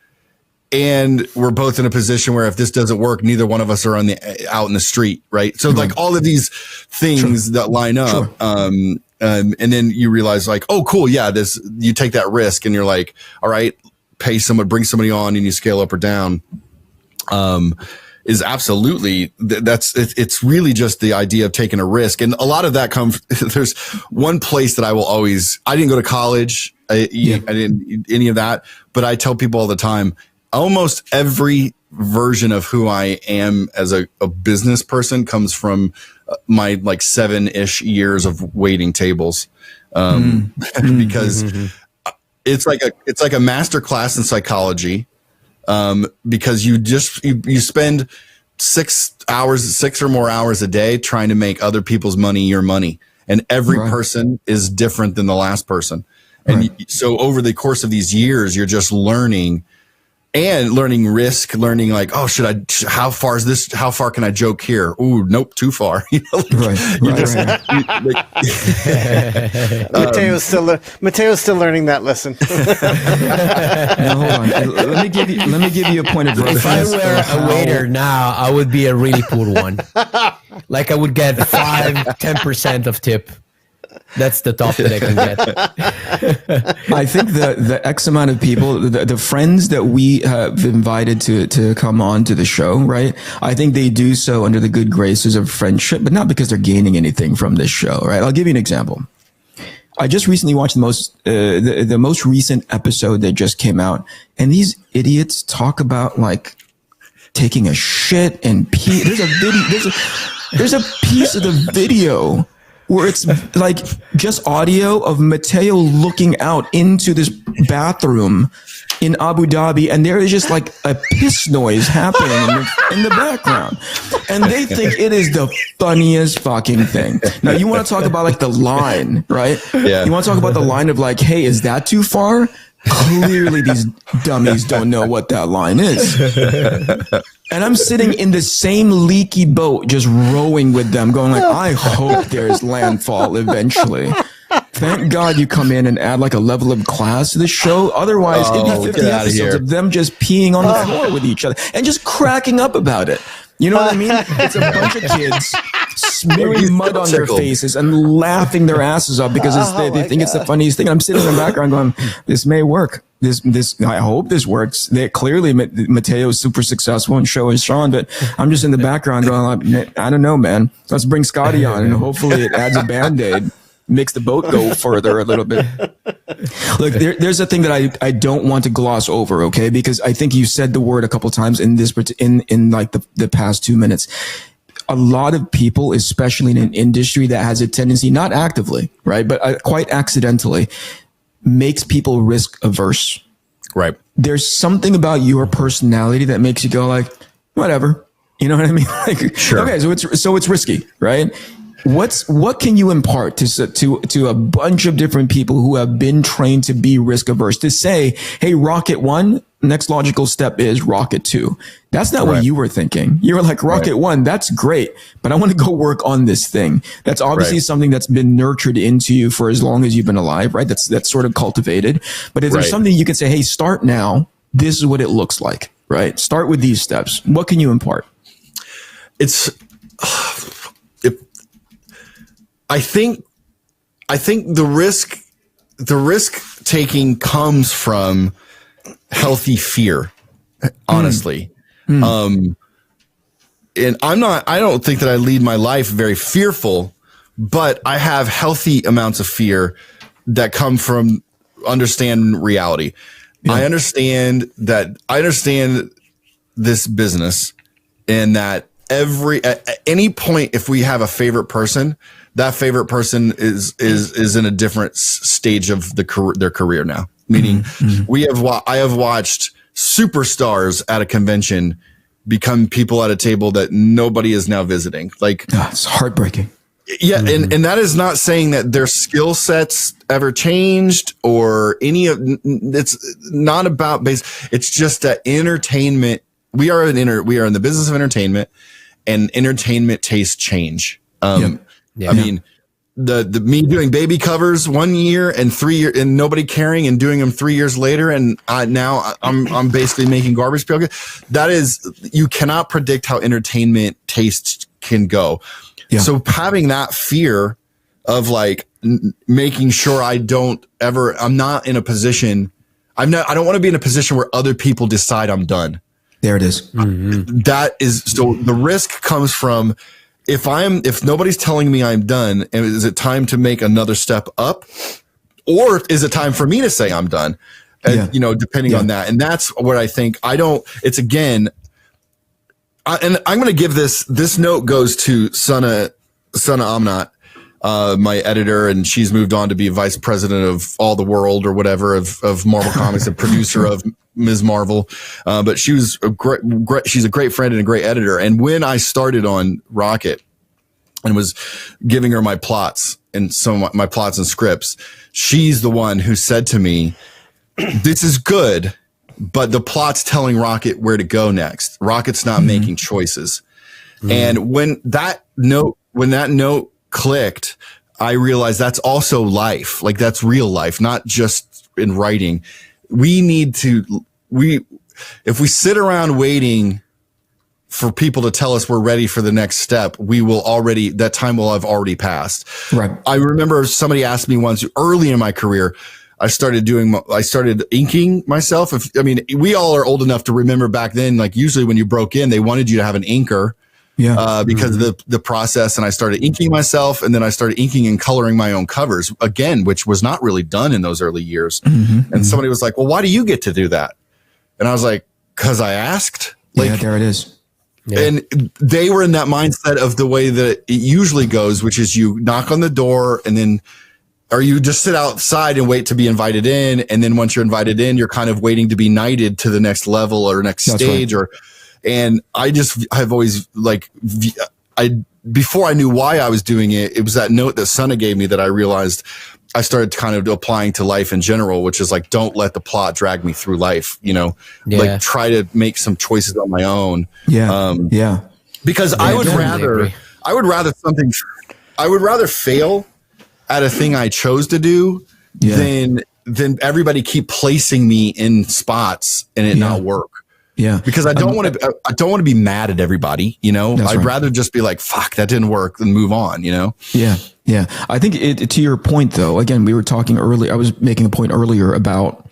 And we're both in a position where if this doesn't work, neither one of us are out in the street, right? So like all of these things that line up, and then you realize like, oh, cool, yeah, you take that risk, and you're like, all right, bring somebody on, and you scale up or down. Is absolutely it's really just the idea of taking a risk, and a lot of that comes. There's one place that I didn't go to college, I didn't any of that, but I tell people all the time. Almost every version of who I am as a business person comes from my like 7-ish years of waiting tables. Because it's like a master class in psychology. Because you spend 6 or more hours a day trying to make other people's money your money. And every person is different than the last person. And so over the course of these years, you're just learning risk, learning like, oh, how far can I joke here? Ooh, nope, too far. Mateo's still learning that lesson. Now, hold on. Let me give you a point of reference. If I were a waiter now, I would be a really poor one. Like I would get 5-10% of tip. That's the top that I can get. I think the X amount of people, the friends that we have invited to come on to the show, right? I think they do so under the good graces of friendship, but not because they're gaining anything from this show, right? I'll give you an example. I just recently watched the most recent episode that just came out, and these idiots talk about like taking a shit and pee. There's a piece of the video where it's like just audio of Mateo looking out into this bathroom in Abu Dhabi, and there is just like a piss noise happening in the background. And they think it is the funniest fucking thing. Now, you want to talk about like the line, right? Yeah. You want to talk about the line of like, hey, is that too far? Clearly, these dummies don't know what that line is. And I'm sitting in the same leaky boat, just rowing with them, going like, I hope there's landfall eventually. Thank God you come in and add like a level of class to the show. Otherwise, it'd be 50 episodes of them just peeing on the floor with each other and just cracking up about it. You know what I mean? It's a bunch of kids smearing mud on their faces and laughing their asses off because they think it's the funniest thing. I'm sitting in the background going, this may work. This I hope this works. Clearly Mateo is super successful and so is Shawn, but I'm just in the background going, I don't know, man. Let's bring Skottie on and hopefully it adds a Band-Aid. Makes the boat go further a little bit. Look, there's a thing that I don't want to gloss over, okay? Because I think you said the word a couple times in this in like the past 2 minutes. A lot of people, especially in an industry that has a tendency, not actively, right, but quite accidentally, makes people risk averse. Right. there's something about your personality that makes you go like, whatever. You know what I mean? Like, Sure. Okay, so it's risky, right? What can you impart to a bunch of different people who have been trained to be risk averse to say, hey, Rocket 1, next logical step is Rocket 2. That's not what you were thinking. You were like, Rocket 1, that's great, but I want to go work on this thing. That's obviously something that's been nurtured into you for as long as you've been alive, right? That's sort of cultivated. But if there's something you can say, hey, start now, this is what it looks like, right? Start with these steps. What can you impart? I think the risk taking comes from healthy fear, honestly. And I don't think that I lead my life very fearful, but I have healthy amounts of fear that come from understand reality. Yeah. I understand this business, and that at any point, if we have a favorite person, that favorite person is in a different stage of their career now. Meaning, I have watched superstars at a convention become people at a table that nobody is now visiting. Like, it's heartbreaking. Yeah, and that is not saying that their skill sets ever changed or any of. It's not about base. It's just that entertainment. We are in the business of entertainment, and entertainment tastes change. I mean, the me doing baby covers 1 year and 3 years and nobody caring, and doing them 3 years later, and now I'm basically making garbage pail. That is, you cannot predict how entertainment tastes can go. Yeah. So having that fear of like making sure I don't I'm not in a position. I don't want to be in a position where other people decide I'm done. There it is. That is, so the risk comes from, if nobody's telling me I'm done, and is it time to make another step up, or is it time for me to say I'm done? And, depending on that. And that's where I think it's again, and I'm going to give this note goes to Sana Amnat, my editor, and she's moved on to be vice president of all the world or whatever of Marvel Comics, and producer of Ms. Marvel. But she was she's a great friend and a great editor. And when I started on Rocket and was giving her my plots and my plots and scripts, she's the one who said to me, this is good, but the plot's telling Rocket where to go next. Rocket's not making choices. And when that note clicked, I realized that's also life. Like, that's real life, not just in writing. If we sit around waiting for people to tell us we're ready for the next step, that time will have already passed. Right. I remember somebody asked me once early in my career, I started inking myself. We all are old enough to remember back then, like usually when you broke in, they wanted you to have an inker. Yeah. Because of the process, and I started inking myself, and then I started inking and coloring my own covers again, which was not really done in those early years. And somebody was like, well, why do you get to do that? And I was like, cause I asked. There it is. Yeah. And they were in that mindset of the way that it usually goes, which is you knock on the door or you just sit outside and wait to be invited in. And then once you're invited in, you're kind of waiting to be knighted to the next level or next stage. Right. And I've always before I knew why I was doing it, it was that note that Sana gave me that I realized I started kind of applying to life in general, which is like, don't let the plot drag me through life, like try to make some choices on my own. Because I would rather fail at a thing I chose to do than everybody keep placing me in spots and it not work. Yeah, because I don't want to be mad at everybody. I'd rather just be like, "Fuck, that didn't work," and move on. Yeah. I think to your point, though. Again, we were talking earlier. I was making a point earlier about,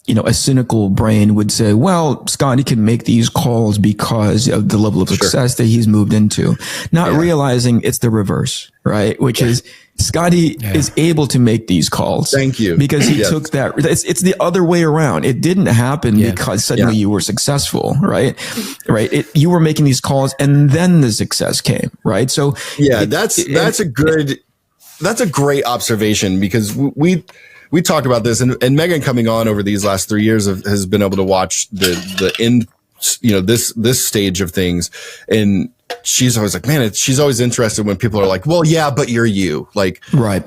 a cynical brain would say, "Well, Skottie can make these calls because of the level of success that he's moved into," not realizing it's the reverse, right? Which is Skottie is able to make these calls. Thank you. Because he took that. It's the other way around. It didn't happen because suddenly you were successful, right? Right. You were making these calls and then the success came, right? So that's a great observation, because we talked about this, and Megan coming on over these last 3 years has been able to watch the end, this stage of things. And she's always like, man, she's always interested when people are like, well, yeah, but you're you, like, right.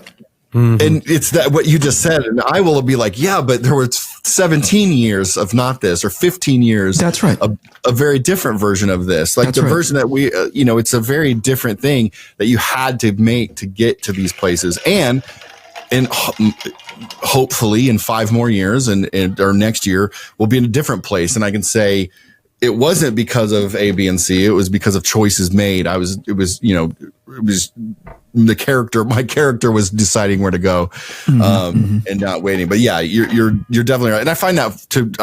And it's that what you just said. And I will be like, yeah, but there was 17 years of not this, or 15 years. That's right. A very different version of this. Like, that's the version that we, it's a very different thing that you had to make to get to these places. And hopefully in 5 more years or next year, we'll be in a different place. And I can say, it wasn't because of A, B, and C. It was because of choices made. It was the character. My character was deciding where to go, and not waiting. But yeah, you're definitely right. And I find I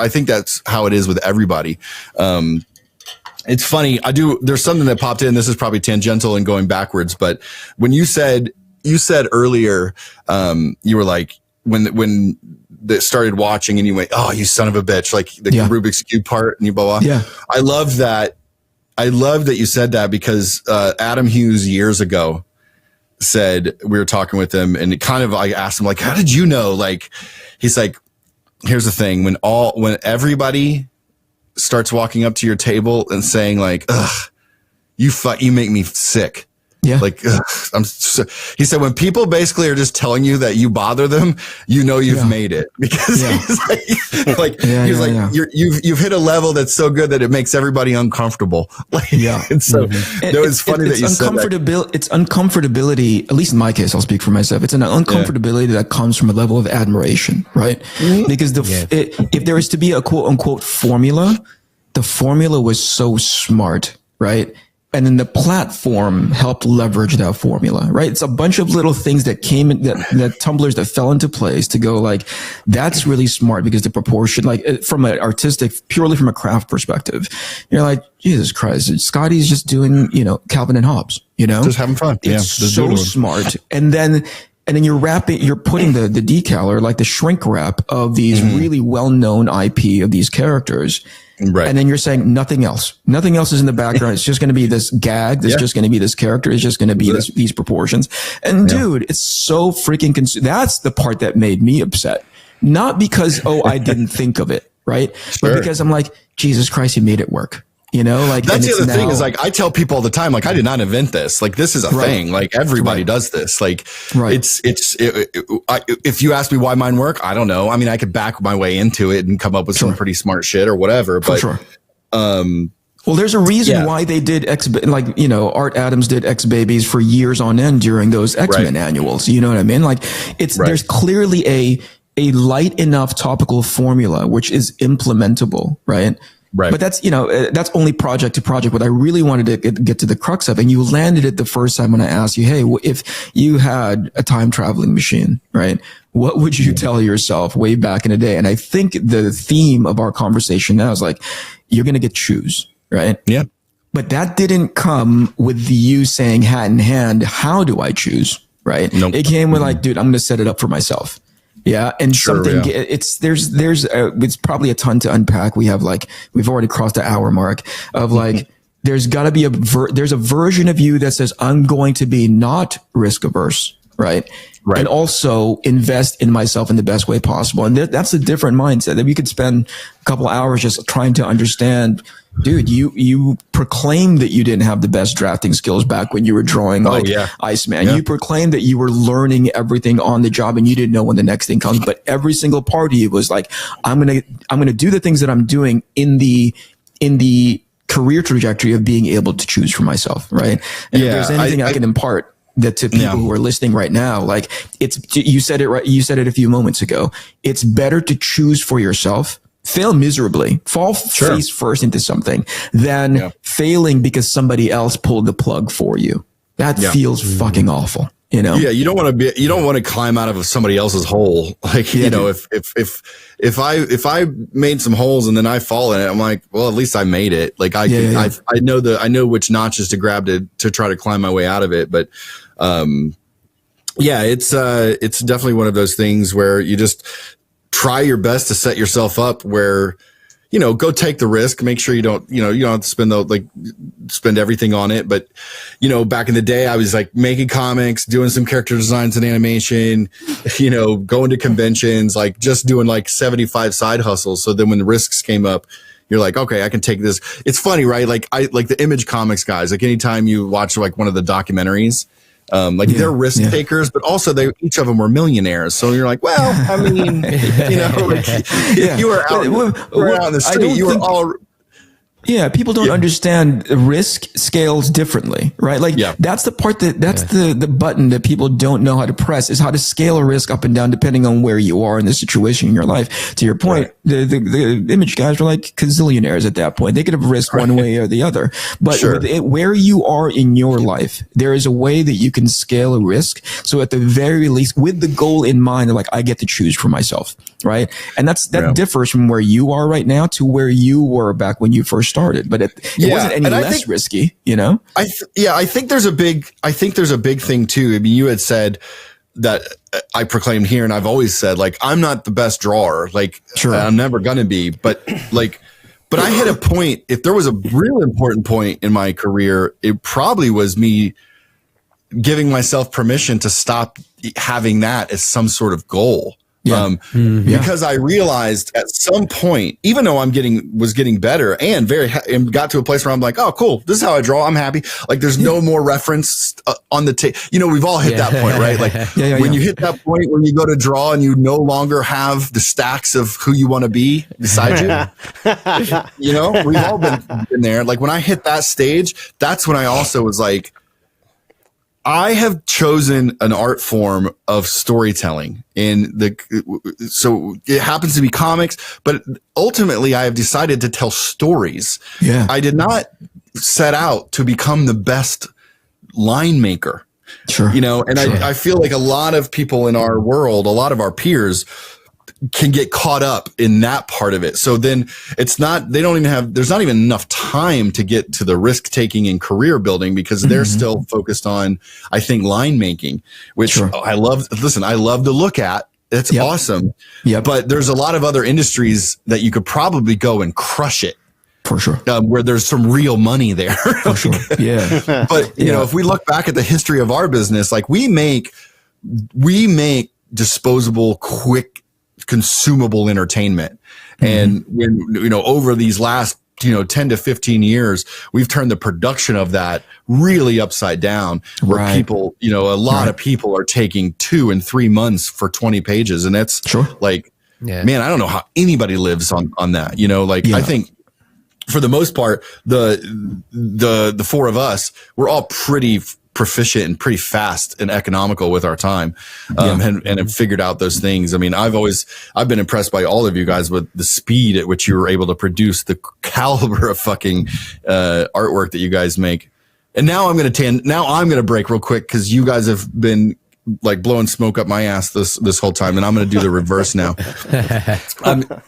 think that's how it is with everybody. It's funny. There's something that popped in. This is probably tangential and going backwards, but when you said earlier, you were like, when that started watching and you went, oh, you son of a bitch, like the Rubik's Cube part, and you blah, blah. Yeah. I love that you said that, because Adam Hughes years ago said, we were talking with him, and I asked him, like, how did you know? Like, he's like, here's the thing, when everybody starts walking up to your table and saying like, ugh, you make me sick. Yeah. Like, he said, when people basically are just telling you that you bother them, you've made it, because you've hit a level that's so good that it makes everybody uncomfortable. Like, and so it's funny that you said that. It's uncomfortability, at least in my case, I'll speak for myself. It's an uncomfortability that comes from a level of admiration, right? Because if there is to be a quote unquote formula, the formula was so smart, right? And then the platform helped leverage that formula, right? It's a bunch of little things that came in, that tumblers that fell into place to go like, that's really smart, because the proportion, like from an artistic, purely from a craft perspective, you're like, Jesus Christ, Skottie's just doing, Calvin and Hobbes, just having fun. It's so smart. And then you're putting the decal, or like the shrink wrap of these really well-known IP of these characters. Right. And then you're saying nothing else. Nothing else is in the background. It's just going to be this gag. There's just going to be this character. It's just going to be these proportions. And dude, it's so freaking that's the part that made me upset. Not because, I didn't think of it, right? But because I'm like, Jesus Christ, he made it work. Like, that's the other thing is, like, I tell people all the time, like, I did not invent this. Like, this is a thing. Like, everybody does this. Like, if you ask me why mine work, I don't know. I mean, I could back my way into it and come up with some pretty smart shit or whatever. But, well, there's a reason why they did Art Adams did X Babies for years on end during those X-Men annuals. You know what I mean? Like, there's clearly a light enough topical formula which is implementable, right? Right. But that's only project to project. What I really wanted to get to the crux of, and you landed it the first time when I asked you, hey, if you had a time traveling machine, right, what would you tell yourself way back in the day? And I think the theme of our conversation now is like, you're going to get choose, right? Yeah. But that didn't come with you saying hat in hand, how do I choose, right? Nope. It came with like, dude, I'm going to set it up for myself. Yeah. And it's probably a ton to unpack. We've already crossed the hour mark of like, there's gotta be there's a version of you that says, I'm going to be not risk averse. Right. And also invest in myself in the best way possible. And that's a different mindset that we could spend a couple hours just trying to understand. Dude, you proclaimed that you didn't have the best drafting skills back when you were drawing Iceman. Yeah. You proclaimed that you were learning everything on the job and you didn't know when the next thing comes. But every single part of you was like, I'm gonna do the things that I'm doing in the career trajectory of being able to choose for myself, right? And if there's anything I can impart that to people who are listening right now, like you said it right. You said it a few moments ago. It's better to choose for yourself, fail miserably, fall face first into something than failing because somebody else pulled the plug for you. That feels fucking awful. Yeah, you don't want to climb out of somebody else's hole. Like, if I made some holes and then I fall in it, I'm like, well, at least I made it. Like I know which notches to grab to try to climb my way out of it. But, it's definitely one of those things where you just try your best to set yourself up where go take the risk, make sure you don't have to spend everything on it. But, back in the day, I was like making comics, doing some character designs and animation, going to conventions, like just doing like 75 side hustles. So then when the risks came up, you're like, okay, I can take this. It's funny, right? Like the Image Comics guys, like anytime you watch like one of the documentaries, they're risk takers, but also each of them were millionaires. So you're like, well, I mean, if you were out in the street, you were all. Yeah, people don't understand risk scales differently, right? Like that's the part that's the button that people don't know how to press, is how to scale a risk up and down depending on where you are in the situation in your life. To your point, the Image guys were like gazillionaires at that point. They could have risked one way or the other. But where you are in your life, there is a way that you can scale a risk. So at the very least, with the goal in mind, like I get to choose for myself, right? And that differs from where you are right now to where you were back when you first started, but it wasn't any less risky, I think there's a big thing too. I mean, you had said that I proclaimed here, and I've always said, like, I'm not the best drawer, like, I'm never gonna be, but I hit a point. If there was a real important point in my career, it probably was me giving myself permission to stop having that as some sort of goal. Because I realized at some point, even though I was getting better and and got to a place where I'm like, oh, cool, this is how I draw. I'm happy. Like, there's no more reference on the tape. We've all hit that point, right? Like when you hit that point where you go to draw and you no longer have the stacks of who you want to be beside you. We've all been there. Like when I hit that stage, that's when I also was like, I have chosen an art form of storytelling so it happens to be comics, but ultimately I have decided to tell stories. Yeah. I did not set out to become the best line maker. Sure. I feel like a lot of people in our world, a lot of our peers can get caught up in that part of it. So then there's not even enough time to get to the risk taking and career building because they're still focused on, I think, line making, which I love. Listen, I love to look at. It's awesome. Yeah. But there's a lot of other industries that you could probably go and crush it. For sure. Where there's some real money there. For sure. Yeah. But if we look back at the history of our business, like we make disposable, quick, consumable entertainment. And when, over these last, 10 to 15 years, we've turned the production of that really upside down where people, a lot of people are taking 2 and 3 months for 20 pages. And that's like, man, I don't know how anybody lives on that, I think for the most part, the four of us, we're all pretty proficient and pretty fast and economical with our time, and have figured out those things. I mean, I've been impressed by all of you guys with the speed at which you were able to produce the caliber of fucking artwork that you guys make. And now I'm going to break real quick because you guys have been like blowing smoke up my ass this whole time, and I'm going to do the reverse now.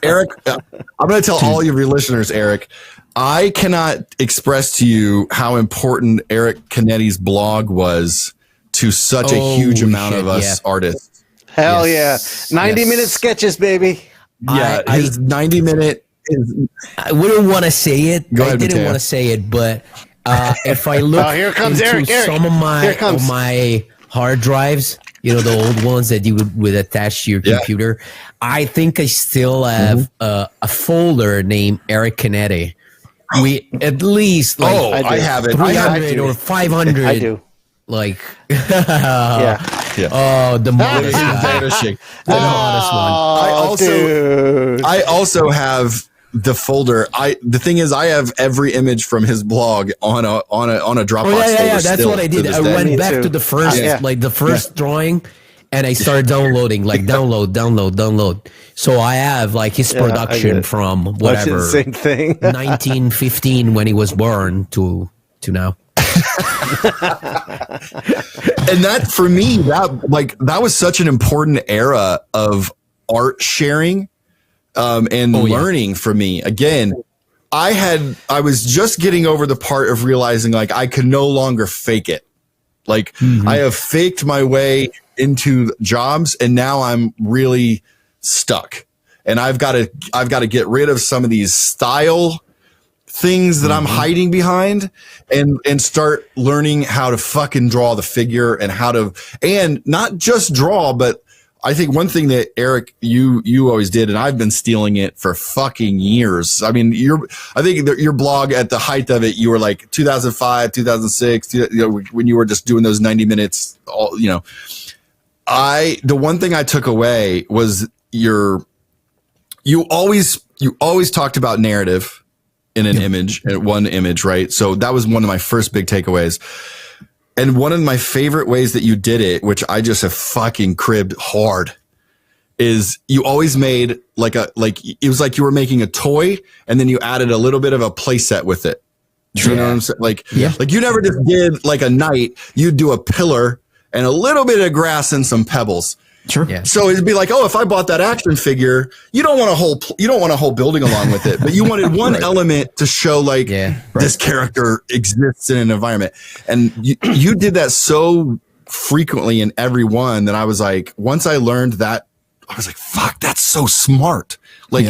Eric, I'm going to tell all of your listeners, Eric, I cannot express to you how important Eric Canetti's blog was to such a huge amount of us artists. Hell yeah. 90-minute sketches, baby. Yeah, his 90-minute is... I wouldn't want to say it. I didn't want to say it, but if I look here comes into Eric. some of my hard drives, the old ones that you would attach to your computer, I think I still have a folder named Eric Canetti. We at least I have it. 300 or 500. I do. Like, Oh, the modest guy. The modest one. I also have the folder. The thing is, I have every image from his blog on a Dropbox folder. Yeah, that's what I did. I went back to the first drawing, and I started downloading, download. So I have like his production from whatever, same thing, 1915 when he was born to now. And that for me, that was such an important era of art sharing and learning for me. Again, I was just getting over the part of realizing like I could no longer fake it. Like I have faked my way into jobs, and now I'm really stuck. and I've got to get rid of some of these style things that I'm hiding behind and start learning how to fucking draw the figure and not just draw, but I think one thing that Eric, you always did, and I've been stealing it for fucking years. I mean, I think your blog at the height of it, you were like 2005, 2006, when you were just doing those 90 minutes, the one thing I took away was you always talked about narrative in an image, in one image, right? So that was one of my first big takeaways. And one of my favorite ways that you did it, which I just have fucking cribbed hard, is you always made it was like you were making a toy and then you added a little bit of a play set with it. You know what I'm saying? Like you never just did like a knight, you'd do a pillar and a little bit of grass and some pebbles. Sure. Yeah. So it'd be like, oh, if I bought that action figure, you don't want a whole building along with it, but you wanted one element to show this character exists in an environment. And you did that so frequently in every one that I was like, once I learned that, I was like, fuck, that's so smart. Like,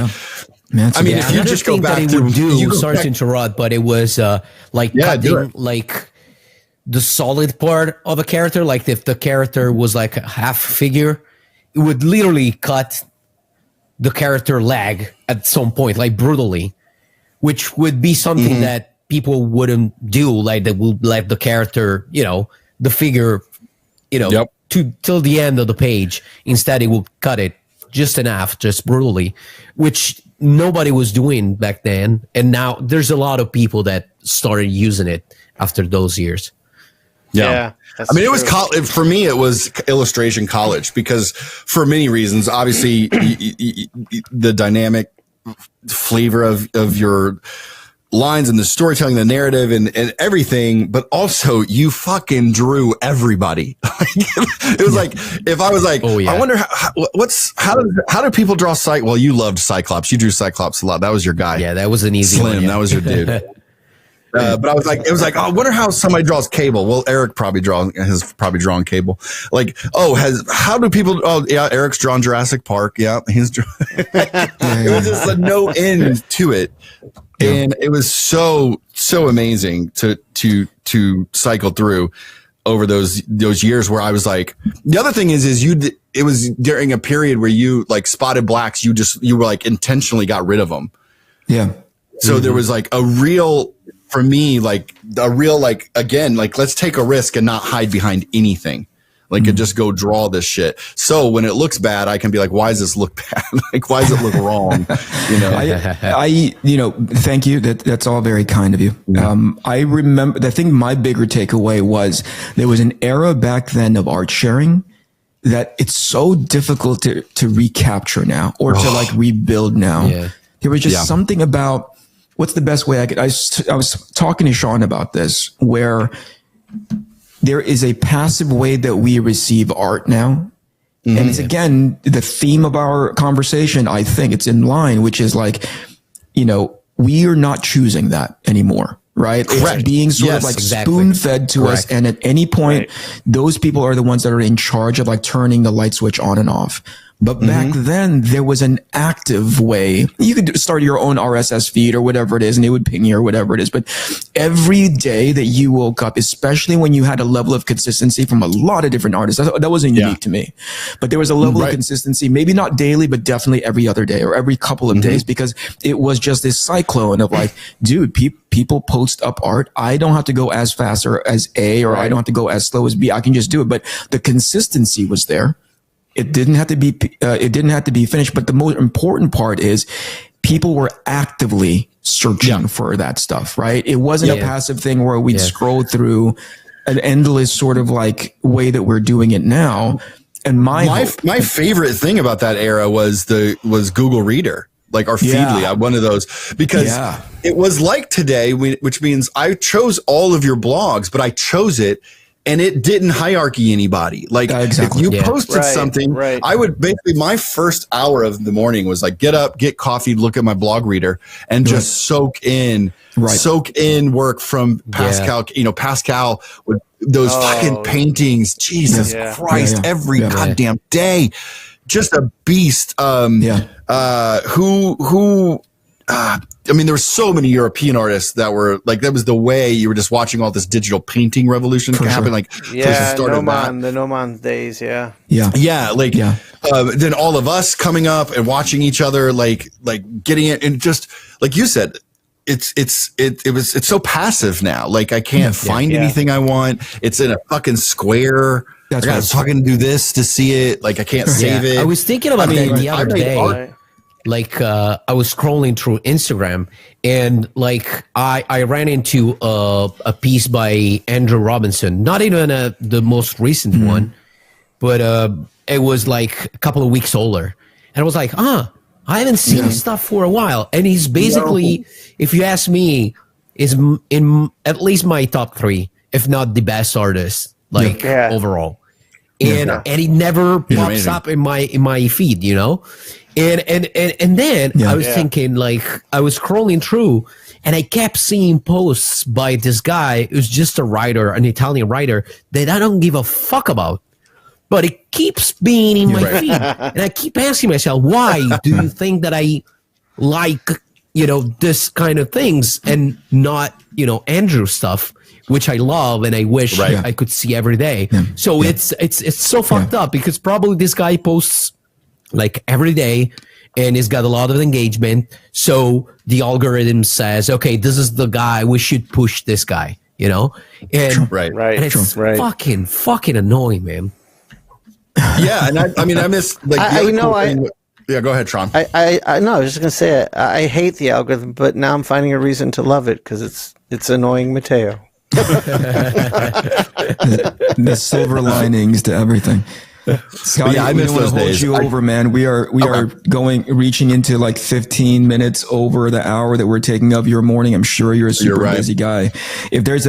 Man, I mean, if you just go back sorry to interrupt, but it was cutting like the solid part of a character. Like if the character was like a half figure, it would literally cut the character leg at some point, like brutally, which would be something that people wouldn't do. Like they would let the character, the figure, till the end of the page. Instead, it would cut it just in half, just brutally, which nobody was doing back then. And now there's a lot of people that started using it after those years. Yeah. I mean, it was for me, it was illustration college because for many reasons, obviously the dynamic flavor of your lines and the storytelling, the narrative and everything, but also you fucking drew everybody. It was like, if I was like, I wonder how do people draw Cyclops? Well, you loved Cyclops. You drew Cyclops a lot. That was your guy. Yeah, that was an easy Slim, one. Yeah. That was your dude. But I was like, oh, I wonder how somebody draws Cable. Well, Eric has probably drawn Cable. Like, how do people? Oh, yeah, Eric's drawn Jurassic Park. Yeah, he's drawn. It was just no end to it, and it was so amazing to cycle through over those years where I was like. The other thing is it was during a period where you like Spotted Blacks. You were like intentionally got rid of them. Yeah. So there was like a real. For me, again, let's take a risk and not hide behind anything. And just go draw this shit. So when it looks bad, I can be like, why does this look bad? Like, why does it look wrong? Thank you. That's all very kind of you. I remember, I think my bigger takeaway was there was an era back then of art sharing that it's so difficult to recapture now or to rebuild now. Yeah. There was just something about, what's the best way I was talking to Shawn about this, where there is a passive way that we receive art now. And it's again, the theme of our conversation, I think it's in line, which is we are not choosing that anymore. Right. Correct. It's being sort of spoon fed to us. And at any point, those people are the ones that are in charge of turning the light switch on and off. But back then there was an active way. You could start your own RSS feed or whatever it is, and it would ping you or whatever it is. But every day that you woke up, especially when you had a level of consistency from a lot of different artists, that wasn't unique to me, but there was a level of consistency, maybe not daily, but definitely every other day or every couple of days, because it was just this cyclone of dude, people post up art. I don't have to go as fast or as A, or I don't have to go as slow as B. I can just do it. But the consistency was there. It didn't have to be finished. But the most important part is people were actively searching for that stuff, right? It wasn't a passive thing where we'd scroll through an endless sort of way that we're doing it now. And my favorite thing about that era was Google Reader. Or Feedly, one of those, because it was like today, which means I chose all of your blogs, but I chose it and it didn't hierarchy anybody. If you posted something, I would basically, my first hour of the morning was get up, get coffee, look at my blog reader and just soak in work from Pascal. Pascal with those fucking paintings. Jesus Christ, every goddamn day. just a beast. I mean, there were so many European artists that were like, that was the way you were just watching all this digital painting revolution happen. Like, the Noman days. Yeah. Then all of us coming up and watching each other, like getting it, and just like you said, it's so passive now. Like, I can't find anything I want. It's in a fucking square. I gotta fucking do this to see it. Like, I can't save it. I was thinking about that the other day. Like, I was scrolling through Instagram, and like I ran into a piece by Andrew Robinson, not even the most recent one, but it was like a couple of weeks older, and I was like, I haven't seen his stuff for a while, and he's basically, if you ask me, is in at least my top 3, if not the best artist, like overall, and he never pops up in my feed, you know. And then I was thinking, like, I was scrolling through, and I kept seeing posts by this guy who's just a writer, an Italian writer that I don't give a fuck about, but it keeps being in my feed, and I keep asking myself, why do you think that I like, you know, this kind of things and not, you know, Andrew stuff, which I love and I wish I could see every day. So it's so fucked up, because probably this guy posts like every day, and he's got a lot of engagement. So the algorithm says, okay, this is the guy, we should push this guy, you know? And, and it's fucking annoying, man. Yeah. And I mean, I miss, like, yeah, go ahead, Shawn. I know, I was just going to say, I hate the algorithm, but now I'm finding a reason to love it, because it's annoying Mateo. The silver linings to everything. Skottie, I miss those days. You over, man. We are reaching into like 15 minutes over the hour that we're taking of your morning. I'm sure you're a super busy guy. If there is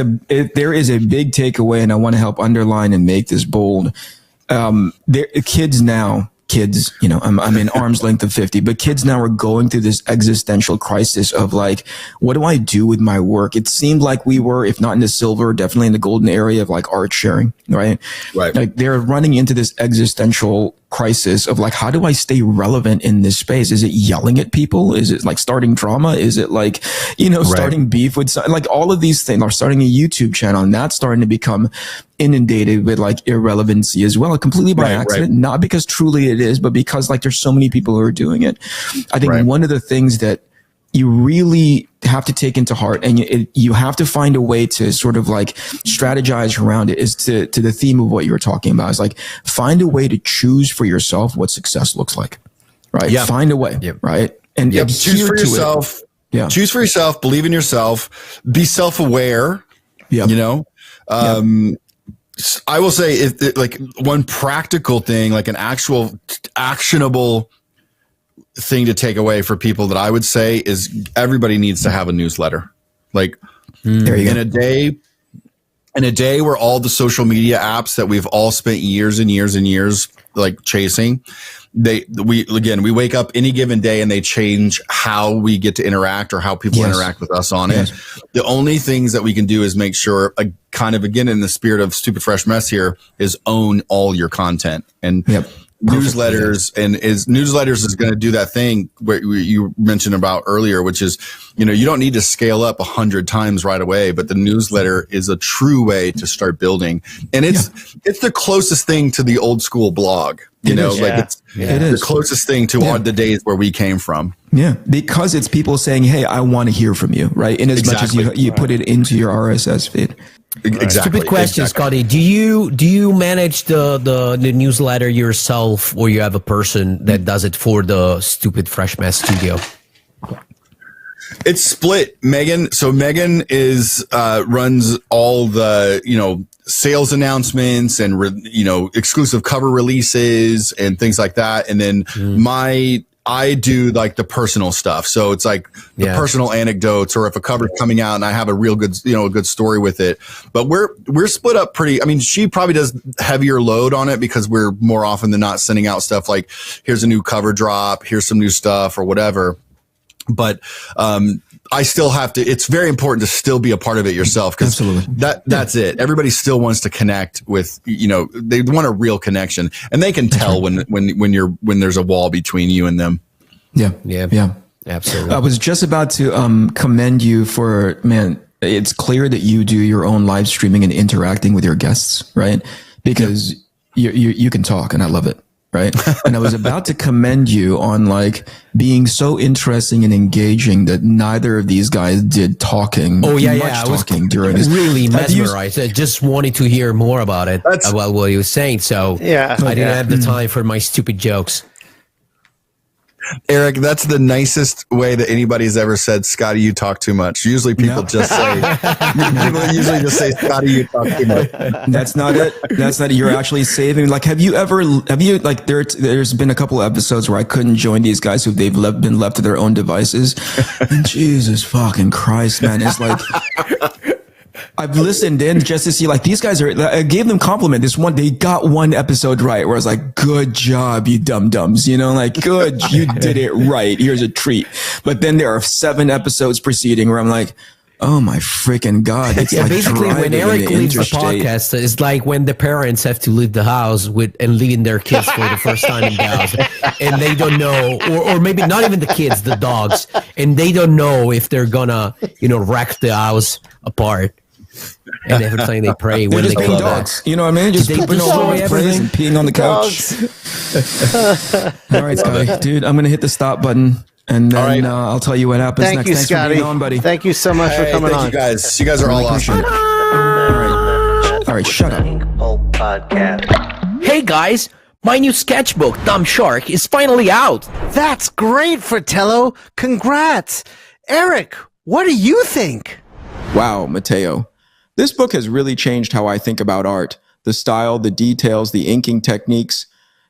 a big takeaway, and I want to help underline and make this bold, kids, you know, I'm in arm's length of 50, but kids now are going through this existential crisis of like, what do I do with my work? It seemed like we were, if not in the silver, definitely in the golden area of like art sharing, right? Like, they're running into this existential crisis of like, how do I stay relevant in this space? Is it yelling at people? Is it like starting drama? Is it like, you know, starting beef with, like, all of these things, or starting a YouTube channel, and that's starting to become inundated with like irrelevancy as well, completely by accident, not because truly it is, but because like there's so many people who are doing it. I think one of the things that you really have to take into heart, and you have to find a way to sort of like strategize around it, is to the theme of what you were talking about, is like, find a way to choose for yourself what success looks like, right? Find a way, right? And choose for yourself. Choose for yourself, believe in yourself, be self-aware, you know? I will say, like, one practical thing, like an actual actionable thing to take away for people that I would say is everybody needs to have a newsletter. Like, there you go. In a day where all the social media apps that we've all spent years and years and years like chasing, we wake up any given day and they change how we get to interact, or how people interact with us on it. The only things that we can do is make sure, kind of, again, in the spirit of Stupid Fresh Mess here, is own all your content. And newsletters is going to do that thing where you mentioned about earlier, which is, you know, you don't need to scale up 100 times right away, but the newsletter is a true way to start building. And it's the closest thing to the old school blog, it's the closest thing to the days where we came from. Yeah, because it's people saying, hey, I want to hear from you, right? In as much as you put it into your RSS feed. Stupid question, Skottie. Do you manage the newsletter yourself, or you have a person that does it for the Stupid Fresh Mess studio? It's split. Megan is runs all the, you know, sales announcements and exclusive cover releases and things like that, and then I do like the personal stuff. So it's like the personal anecdotes, or if a cover's coming out and I have a real good, a good story with it. But we're split up pretty. I mean, she probably does heavier load on it because we're more often than not sending out stuff like, here's a new cover drop, here's some new stuff or whatever. But I still have to. It's very important to still be a part of it yourself, because that's it. Everybody still wants to connect with, they want a real connection, and they can tell when there's a wall between you and them. Yeah. Absolutely. I was just about to commend you for, man, it's clear that you do your own live streaming and interacting with your guests, right? Because you can talk, and I love it. Right. And I was about to commend you on like being so interesting and engaging that neither of these guys did talking. Oh, yeah. I was talking during this. Really mesmerized. I just wanted to hear more about it, about what he was saying. So I didn't have the time for my stupid jokes. Eric, that's the nicest way that anybody's ever said, Skottie, you talk too much. Usually people just say, Skottie, you talk too much. That's not it. You're actually saving. Like, have you like, there's been a couple of episodes where I couldn't join these guys who they've been left to their own devices. And Jesus fucking Christ, man. It's like, I've listened in just to see, like, these guys I gave them compliment. They got one episode right where I was like, good job, you dum-dums, like, good, you did it right. Here's a treat. But then there are 7 episodes preceding where I'm like, oh my freaking God. It's like basically when Eric leaves the podcast, it's like when the parents have to leave the house and leaving their kids for the first time in the house, and they don't know, or maybe not even the kids, the dogs, and they don't know if they're gonna, wreck the house apart. And every time they pray when they come dogs. back. You know what I mean? Just pooping all over the place and peeing on the couch. All right, Skottie. Dude, I'm going to hit the stop button, and then I'll tell you what happens next. Thanks for being on, buddy. Thank you so much for coming on. You guys. You guys are all awesome. All right, shut up. Inkpulp Podcast. Hey, guys. My new sketchbook, Dumb Shark, is finally out. That's great, Fratello. Congrats. Eric, what do you think? Wow, Mateo. This book has really changed how I think about art. The style, the details, the inking techniques,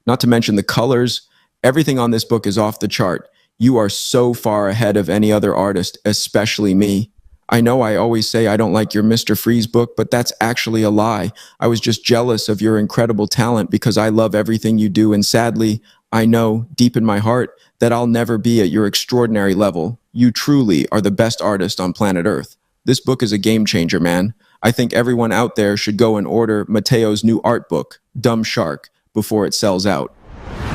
not to mention the colors. Everything on this book is off the chart. You are so far ahead of any other artist, especially me. I know I always say I don't like your Mr. Freeze book, but that's actually a lie. I was just jealous of your incredible talent because I love everything you do, and sadly, I know deep in my heart that I'll never be at your extraordinary level. You truly are the best artist on planet Earth. This book is a game changer, man. I think everyone out there should go and order Mateo's new art book, Dumb Shark, before it sells out.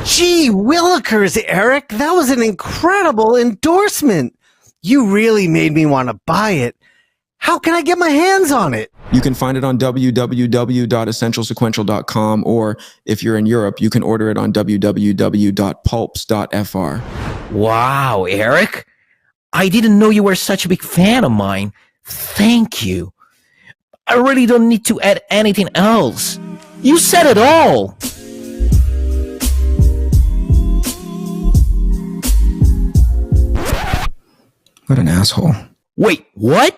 Gee willikers, Eric. That was an incredible endorsement. You really made me want to buy it. How can I get my hands on it? You can find it on www.essentialsequential.com, or if you're in Europe, you can order it on www.pulps.fr. Wow, Eric. I didn't know you were such a big fan of mine. Thank you. I really don't need to add anything else. You said it all. What an asshole. Wait, what?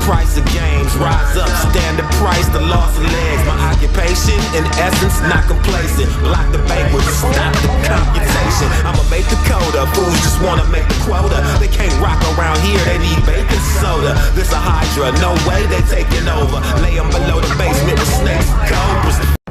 price of games. Rise up, stand the price, the loss of legs. My occupation, in essence, not complacent. Block the banquet, stop the computation. I'ma make the coda, fools just wanna make the quota. They can't rock around here, they need baking soda. This a hydra, no way they taking over. Lay 'em below the basement with snakes and cobras.